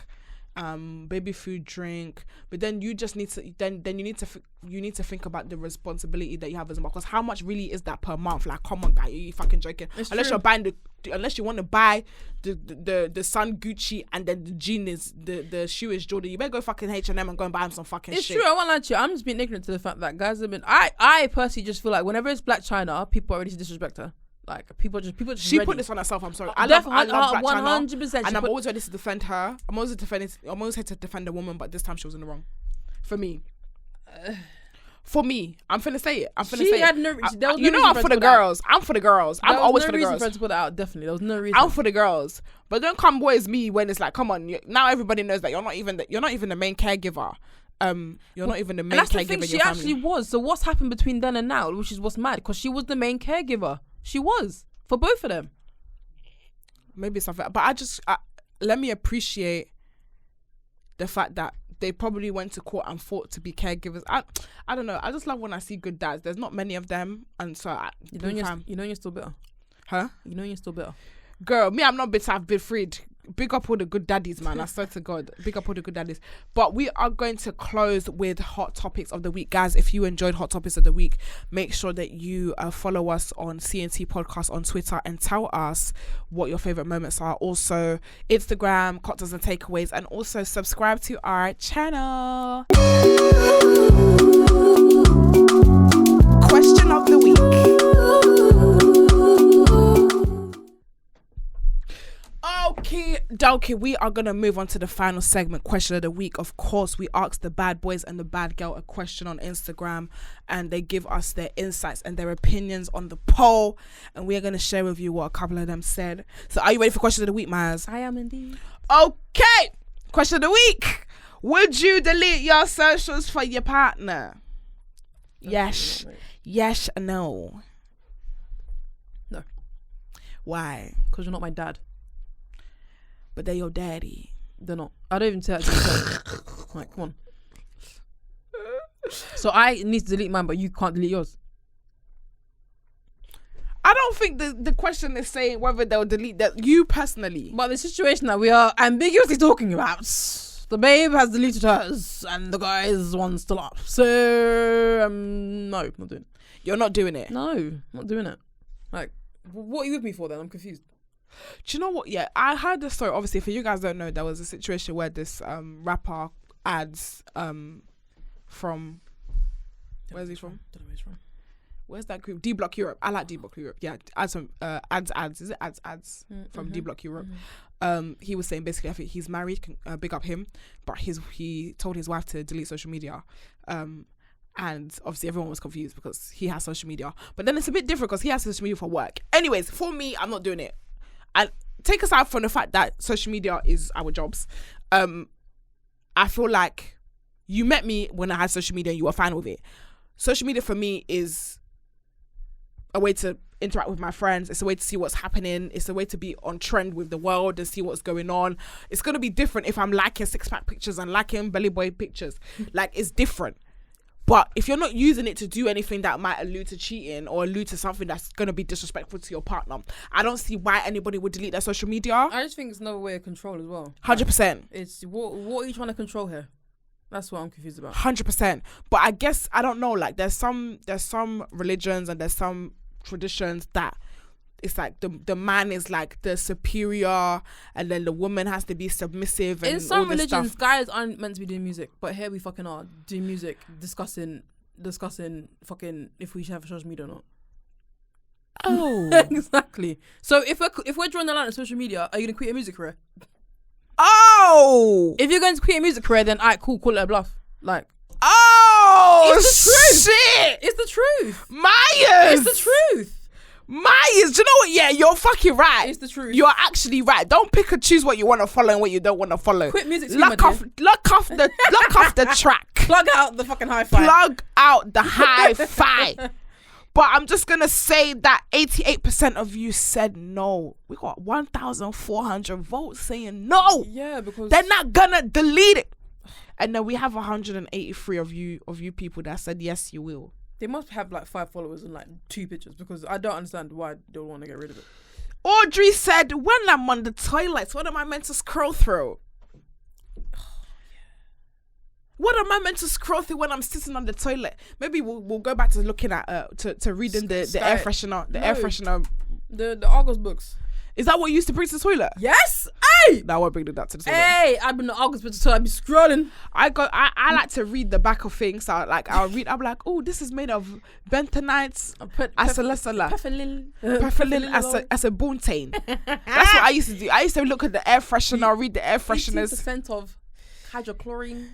[SPEAKER 2] baby food drink. But then you just need to you need to think about the responsibility that you have as well, because how much really is that per month? Like, come on, guy, you fucking joking? Unless you're buying unless you want to buy the Sun Gucci and then the jeans, the shoe is Jordan, you better go fucking H&M and go and buy him some fucking shit.
[SPEAKER 1] It's true. I won't lie to you. I'm just being ignorant to the fact that guys have been. I personally just feel like whenever it's Black Chyna, people are ready to disrespect her. Like people just. She
[SPEAKER 2] put this on herself. I'm sorry. I love Black Chyna,
[SPEAKER 1] 100%.
[SPEAKER 2] and I'm always ready to defend her. I'm always here to defend a woman, but this time she was in the wrong. For me, I'm finna say it. I'm for the girls. I'm for the girls. I'm always for the girls. There was no reason for her to
[SPEAKER 1] put it out. Definitely, there was no reason.
[SPEAKER 2] I'm for the girls, but don't come boys me when it's like, come on. Now everybody knows that you're not even the main caregiver. You're not even the main caregiver. And that's the thing.
[SPEAKER 1] She actually was. So what's happened between then and now, which is what's mad, because she was the main caregiver. She was for both of them.
[SPEAKER 2] Maybe something, but let me appreciate the fact that they probably went to court and fought to be caregivers. I don't know. I just love when I see good dads. There's not many of them, and so
[SPEAKER 1] you know you're still bitter.
[SPEAKER 2] Huh?
[SPEAKER 1] You know you're still bitter.
[SPEAKER 2] Girl, me, I'm not bitter. I've been freed. Big up all the good daddies, man. I swear to God. Big up all the good daddies. But we are going to close with Hot Topics of the Week. Guys, if you enjoyed Hot Topics of the Week, make sure that you follow us on CNT Podcast on Twitter and tell us what your favourite moments are. Also, Instagram, Cocktails and Takeaways, and also subscribe to our channel. Question of the Week. Okay, dokie, we are going to move on to the final segment, Question of the Week. Of course, we asked the bad boys and the bad girl a question on Instagram, and they give us their insights and their opinions on the poll, and we are going to share with you what a couple of them said. So are you ready for Question of the Week, Maz?
[SPEAKER 1] I am indeed.
[SPEAKER 2] Okay, Question of the Week. Would you delete your socials for your partner? Yes. Yes or no?
[SPEAKER 1] No.
[SPEAKER 2] Why?
[SPEAKER 1] Because you're not my dad.
[SPEAKER 2] But they're your daddy.
[SPEAKER 1] They're not. I don't even tell it to myself. Like, come on. So I need to delete mine, but you can't delete yours.
[SPEAKER 2] I don't think the question is saying whether they'll delete that. You personally.
[SPEAKER 1] But the situation that we are ambiguously talking about, the babe has deleted hers and the guy's one's still up. So, no, not doing it.
[SPEAKER 2] You're not doing it?
[SPEAKER 1] No, not doing it. Like, what are you with me for then? I'm confused.
[SPEAKER 2] Do you know what? Yeah, I heard this story. Obviously, for you guys don't know, there was a situation where this rapper ads from where's he from?
[SPEAKER 1] Don't know where he's from.
[SPEAKER 2] Where's that group? D Block Europe. I like D Block Europe. Yeah, ads from ads. Is it ads from D Block Europe? He was saying basically, I think he's married. Big up him, but he told his wife to delete social media. And obviously everyone was confused because he has social media. But then it's a bit different because he has social media for work. Anyways, for me, I'm not doing it. And take aside from the fact that social media is our jobs, I feel like you met me when I had social media and you were fine with it. Social media for me is a way to interact with my friends. It's a way to see what's happening. It's a way to be on trend with the world and see what's going on. It's going to be different if I'm liking six-pack pictures and liking belly boy pictures. Like, it's different. But if you're not using it to do anything that might allude to cheating or allude to something that's going to be disrespectful to your partner, I don't see why anybody would delete their social media.
[SPEAKER 1] I just think it's another way of control as well.
[SPEAKER 2] 100%.
[SPEAKER 1] It's what are you trying to control here? That's what I'm confused about.
[SPEAKER 2] 100%. But I guess, I don't know, like there's some religions and there's some traditions that it's like the man is like the superior, and then the woman has to be submissive. And
[SPEAKER 1] in some
[SPEAKER 2] all this
[SPEAKER 1] religions,
[SPEAKER 2] stuff.
[SPEAKER 1] guys aren't meant to be doing music, but here we fucking are doing music, discussing fucking if we should have social media or not.
[SPEAKER 2] Oh,
[SPEAKER 1] exactly. So if we're drawing the line on social media, are you gonna quit your music career?
[SPEAKER 2] Oh,
[SPEAKER 1] If you're going to quit your music career, then alright, cool, call it a bluff. Like,
[SPEAKER 2] oh,
[SPEAKER 1] it's the truth.
[SPEAKER 2] Shit,
[SPEAKER 1] It's the truth.
[SPEAKER 2] Myers.
[SPEAKER 1] It's the truth.
[SPEAKER 2] Myers, do you know what? Yeah, you're fucking right.
[SPEAKER 1] It's the truth.
[SPEAKER 2] You're actually right. Don't pick and choose what you want to follow and what you don't want to follow.
[SPEAKER 1] Quit music.
[SPEAKER 2] Lock off the track.
[SPEAKER 1] Plug out the fucking hi-fi.
[SPEAKER 2] Plug out the hi-fi. But I'm just gonna say that 88% of you said no. We got 1,400 votes saying no.
[SPEAKER 1] Yeah, because
[SPEAKER 2] They're not gonna delete it. And then we have 183 of you people that said yes, you will.
[SPEAKER 1] they must have like 5 followers and like 2 pictures, because I don't understand why they want to get rid of it.
[SPEAKER 2] Audrey said, when I'm on the toilets, what am I meant to scroll through? What am I meant to scroll through when I'm sitting on the toilet? Maybe we'll go back to looking at to reading the air freshener, air freshener.
[SPEAKER 1] The Argos books.
[SPEAKER 2] Is that what you used to bring to the toilet?
[SPEAKER 1] Yes. Hey.
[SPEAKER 2] No, I won't bring that to the toilet.
[SPEAKER 1] Hey, I've been the Argos books, so I'd be scrolling.
[SPEAKER 2] I like to read the back of things. So I'll read. I'm like, oh, this is made of bentonites, pepperlin, as a buntain. That's what I used to do. I used to look at the air freshener, read the air fresheners.
[SPEAKER 1] 18% of
[SPEAKER 2] hydrochlorine.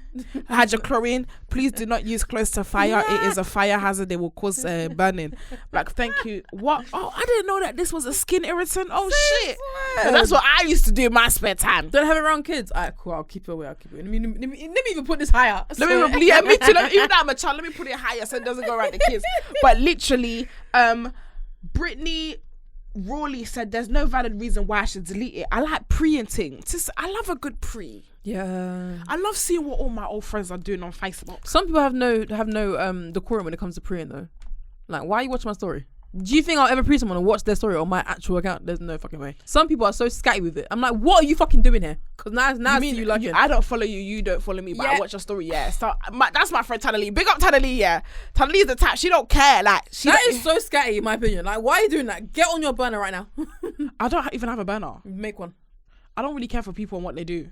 [SPEAKER 2] Please do not use close to fire. It is a fire hazard. They will cause burning. Like, thank you. What? Oh, I didn't know that this was a skin irritant. Oh shit. And that's what I used to do in my spare time.
[SPEAKER 1] Don't have it around kids. Alright, cool. I'll keep it away. Let me even put this higher.
[SPEAKER 2] Me too. Even though I'm a child, let me put it higher so it doesn't go around the kids. But literally, Brittany Rawley said there's no valid reason why I should delete it. I like pre-inting. I love a good pre.
[SPEAKER 1] Yeah.
[SPEAKER 2] I love seeing what all my old friends are doing on Facebook.
[SPEAKER 1] Some people have no decorum when it comes to preying though. Like, why are you watching my story? Do you think I'll ever pre someone and watch their story on my actual account? There's no fucking way. Some people are so scatty with it. I'm like, what are you fucking doing here? Because now I see you like it.
[SPEAKER 2] I don't follow you, you don't follow me, but
[SPEAKER 1] Yeah.
[SPEAKER 2] I watch your story. Yeah, so that's my friend Tanalee. Big up Tanalee. Yeah, Tanalee is the type, she don't care. Like,
[SPEAKER 1] That is so scatty in my opinion. Like, why are you doing that? Get on your burner right now.
[SPEAKER 2] I don't even have a burner.
[SPEAKER 1] Make one.
[SPEAKER 2] I don't really care for people and what they do.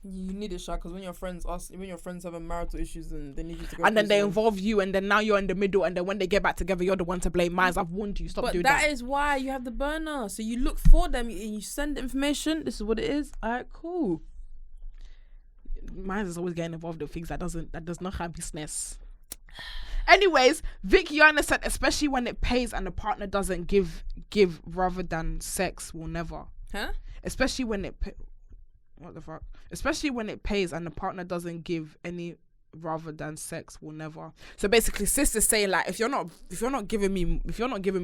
[SPEAKER 1] You need a shot, because when your friends have marital issues and they need you to go,
[SPEAKER 2] And then they involve you, and then now you're in the middle, and then when they get back together, you're the one to blame. Mines, I've warned you, stop doing that.
[SPEAKER 1] That is why you have the burner. So you look for them and you send the information. This is what it is. Alright, cool.
[SPEAKER 2] Mine is always getting involved in things that does not have business. Anyways, Vic Yana said, especially when it pays and the partner doesn't give rather than sex, will never.
[SPEAKER 1] Huh?
[SPEAKER 2] Especially when it what the fuck? Especially when it pays and the partner doesn't give any rather than sex, will never. So basically, sis is saying, like, if you're not giving me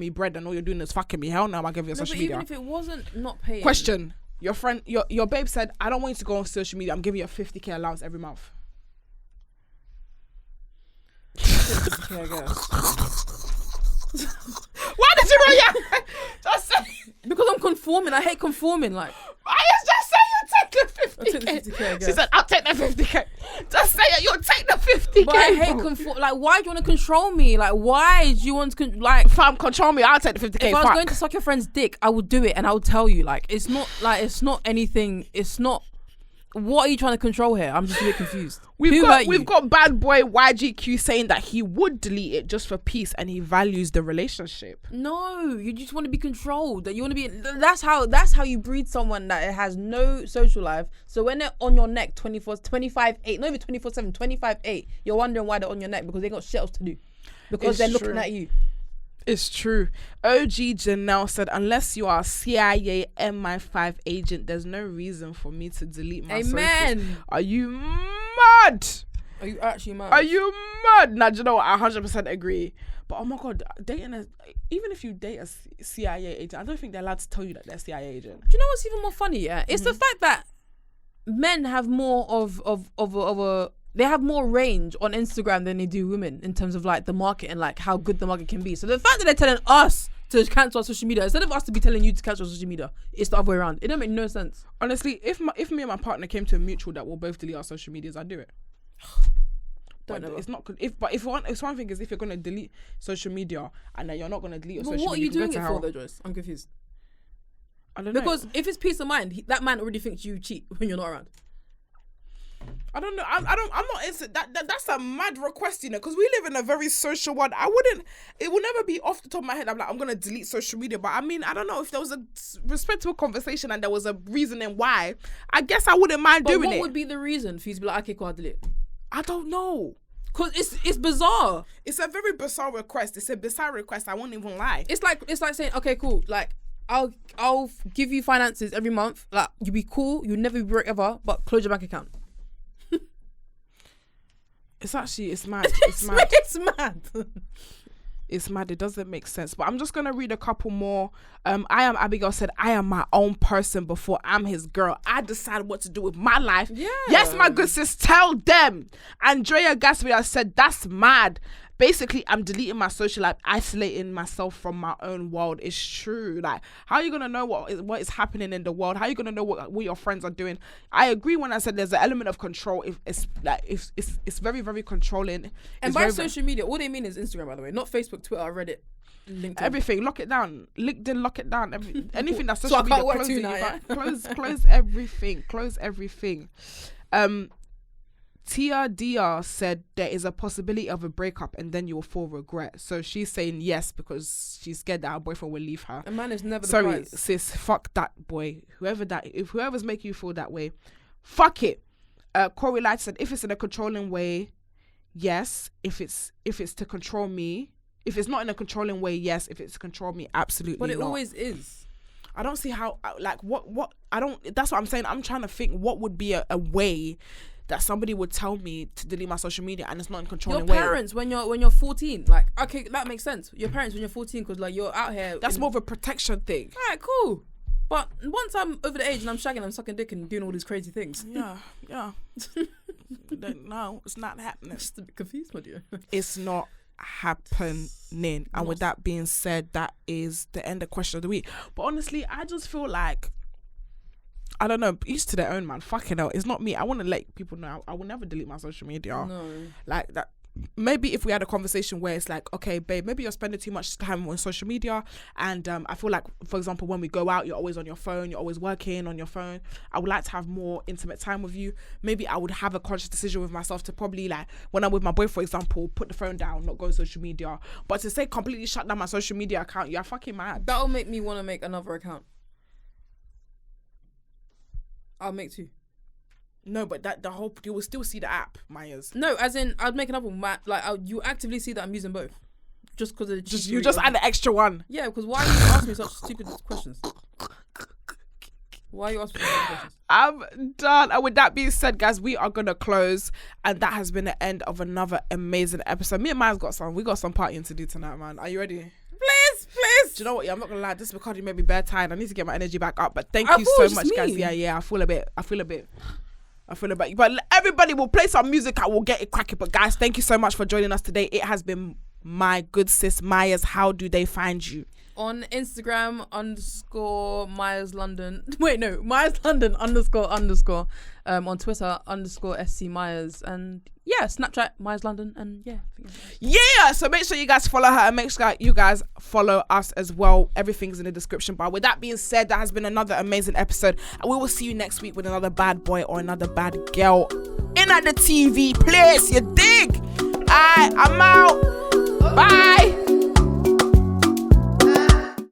[SPEAKER 2] bread and all you're doing is fucking me, hell no, I'm giving you social media.
[SPEAKER 1] Even if it wasn't not paying.
[SPEAKER 2] Question: your friend, your babe said, I don't want you to go on social media. I'm giving you a 50k allowance every month.
[SPEAKER 1] 50K, I guess.
[SPEAKER 2] Why did you roll your? Just say.
[SPEAKER 1] Because I'm conforming. I hate conforming. Like,
[SPEAKER 2] I just say you take the 50k.
[SPEAKER 1] I'll take the 50K, I guess.
[SPEAKER 2] She said, I'll take the 50k. Just say it, you'll take the 50k.
[SPEAKER 1] But I hate conform. Like, why do you want to control me? Like, why do you want to like?
[SPEAKER 2] Fam, control me. I'll take the 50k.
[SPEAKER 1] If I was going to suck your friend's dick, I would do it, and I would tell you. Like, it's not anything. It's not. What are you trying to control here? I'm just a bit confused.
[SPEAKER 2] We've got bad boy YGQ saying that he would delete it just for peace and he values the relationship.
[SPEAKER 1] No, you just want to be controlled. That you want to be. That's how you breed someone that has no social life. So when they're on your neck 25/8, not even 24/7, 25/8, you're wondering why they're on your neck, because they got shit else to do. Because they're looking at you.
[SPEAKER 2] It's true. OG Janelle said, unless you are a CIA MI5 agent, there's no reason for me to delete my socials. Are you mad?
[SPEAKER 1] Are you actually mad?
[SPEAKER 2] Are you mad? Now, do you know what? I 100% agree. But oh my God, even if you date a CIA agent, I don't think they're allowed to tell you that they're a CIA agent.
[SPEAKER 1] Do you know what's even more funny? Yeah, it's the fact that men have more of a. They have more range on Instagram than they do women in terms of like the market and like how good the market can be. So the fact that they're telling us to cancel our social media instead of us to be telling you to cancel social media, it's the other way around. It don't make no sense.
[SPEAKER 2] Honestly, if me and my partner came to a mutual that we'll both delete our social medias, I'd do it.
[SPEAKER 1] Don't
[SPEAKER 2] But
[SPEAKER 1] ever.
[SPEAKER 2] it's not good. If one thing is if you're gonna delete social media and then you're not gonna delete your
[SPEAKER 1] But
[SPEAKER 2] social
[SPEAKER 1] what are
[SPEAKER 2] media,
[SPEAKER 1] you doing
[SPEAKER 2] go
[SPEAKER 1] it
[SPEAKER 2] to
[SPEAKER 1] for
[SPEAKER 2] hell.
[SPEAKER 1] though, Joyce? I'm confused.
[SPEAKER 2] I don't know.
[SPEAKER 1] Because if it's peace of mind, that man already thinks you cheat when you're not around.
[SPEAKER 2] I don't know. I'm not instant. That's a mad request, you know, because we live in a very social one. It will never be off the top of my head. I'm like, I'm going to delete social media. But I mean, I don't know if there was a respectable conversation and there was a reasoning why. I guess I wouldn't mind
[SPEAKER 1] But
[SPEAKER 2] doing
[SPEAKER 1] what
[SPEAKER 2] it.
[SPEAKER 1] would be the reason for you to be like, okay, cool, I'll delete it?
[SPEAKER 2] I don't know.
[SPEAKER 1] Because it's bizarre.
[SPEAKER 2] It's a very bizarre request. It's a bizarre request. I won't even lie.
[SPEAKER 1] It's like saying, okay, cool, like, I'll give you finances every month. Like, you'll be cool, you'll never be broke ever, but close your bank account.
[SPEAKER 2] It's mad. It's mad.
[SPEAKER 1] It's mad.
[SPEAKER 2] It's mad. It doesn't make sense. But I'm just going to read a couple more. I am Abigail said, I am my own person before I'm his girl. I decide what to do with my life.
[SPEAKER 1] Yeah.
[SPEAKER 2] Yes, my good sis, tell them. Andrea Gaspia said, that's mad. Basically, I'm deleting my social life, isolating myself from my own world. It's true. Like, how are you going to know what is happening in the world? How are you going to know what your friends are doing? I agree when I said there's an element of control. It's very, very controlling.
[SPEAKER 1] And
[SPEAKER 2] It's
[SPEAKER 1] by
[SPEAKER 2] very,
[SPEAKER 1] social media, all they mean is Instagram, by the way. Not Facebook, Twitter, Reddit, LinkedIn.
[SPEAKER 2] everything, lock it down. LinkedIn, lock it down. Anything that's
[SPEAKER 1] So
[SPEAKER 2] social
[SPEAKER 1] I
[SPEAKER 2] media,
[SPEAKER 1] can't work
[SPEAKER 2] close
[SPEAKER 1] too
[SPEAKER 2] it.
[SPEAKER 1] now,
[SPEAKER 2] You
[SPEAKER 1] yeah?
[SPEAKER 2] can't- close everything. Close everything. Tia Dia said there is a possibility of a breakup and then you'll feel regret. So she's saying yes because she's scared that her boyfriend will leave her.
[SPEAKER 1] A man is never the
[SPEAKER 2] Sorry,
[SPEAKER 1] prize.
[SPEAKER 2] sis, fuck that boy. If whoever's making you feel that way, fuck it. Corey Light said if it's in a controlling way, yes. If it's to control me, if it's not in a controlling way, yes. If it's to control me, absolutely
[SPEAKER 1] But it
[SPEAKER 2] not.
[SPEAKER 1] always is.
[SPEAKER 2] I don't see how, like, what I don't, that's what I'm saying. I'm trying to think what would be a way that somebody would tell me to delete my social media and it's not in
[SPEAKER 1] Your
[SPEAKER 2] controlling way.
[SPEAKER 1] parents when you're 14, like, okay, that makes sense. Your parents when you're 14, because like you're out here.
[SPEAKER 2] That's more of a protection thing.
[SPEAKER 1] All right, cool. But once I'm over the age and I'm shagging, I'm sucking dick and doing all these crazy things.
[SPEAKER 2] Yeah. No, it's not happening.
[SPEAKER 1] Just a bit confused, my dear.
[SPEAKER 2] It's not happening. And with that being said, that is the end of question of the week. But honestly, I just feel like, I don't know, each to their own, man. Fucking hell, it's not me. I want to let people know I will never delete my social media.
[SPEAKER 1] No.
[SPEAKER 2] Like that. Maybe if we had a conversation where it's like, okay, babe, maybe you're spending too much time on social media, and I feel like, for example, when we go out, you're always on your phone, you're always working on your phone. I would like to have more intimate time with you. Maybe I would have a conscious decision with myself to probably, like, when I'm with my boy, for example, put the phone down, not go on social media. But to say completely shut down my social media account, you're fucking mad.
[SPEAKER 1] That'll make me want to make another account. I'll make 2.
[SPEAKER 2] No, but you will still see the app, Myers.
[SPEAKER 1] No, as in I'd make another one. Like you actively see that I'm using both, just because of the
[SPEAKER 2] You just add the extra one.
[SPEAKER 1] Yeah, because why are you asking me such stupid questions? Why are you asking me such questions?
[SPEAKER 2] I'm done. And with that being said, guys, we are gonna close, and that has been the end of another amazing episode. Me and Myers got some partying to do tonight, man. Are you ready?
[SPEAKER 1] Please.
[SPEAKER 2] Do you know what? Yeah, I'm not gonna lie. This Bacardi made me bare tired. I need to get my energy back up. But thank
[SPEAKER 1] I
[SPEAKER 2] you
[SPEAKER 1] thought
[SPEAKER 2] so
[SPEAKER 1] it was
[SPEAKER 2] much,
[SPEAKER 1] just
[SPEAKER 2] guys.
[SPEAKER 1] me.
[SPEAKER 2] Yeah. I feel a bit. But everybody will play some music. I will get it cracking. But guys, thank you so much for joining us today. It has been my good sis Myers. How do they find you?
[SPEAKER 1] On Instagram _Myers London. Wait, no, Myers London __. On Twitter _SC Myers, and yeah, Snapchat Myers London, and yeah.
[SPEAKER 2] Yeah, so make sure you guys follow her and make sure you guys follow us as well. Everything's in the description bar. With that being said, that has been another amazing episode, and we will see you next week with another bad boy or another bad girl in at the TV place. You dig? I'm out. Bye.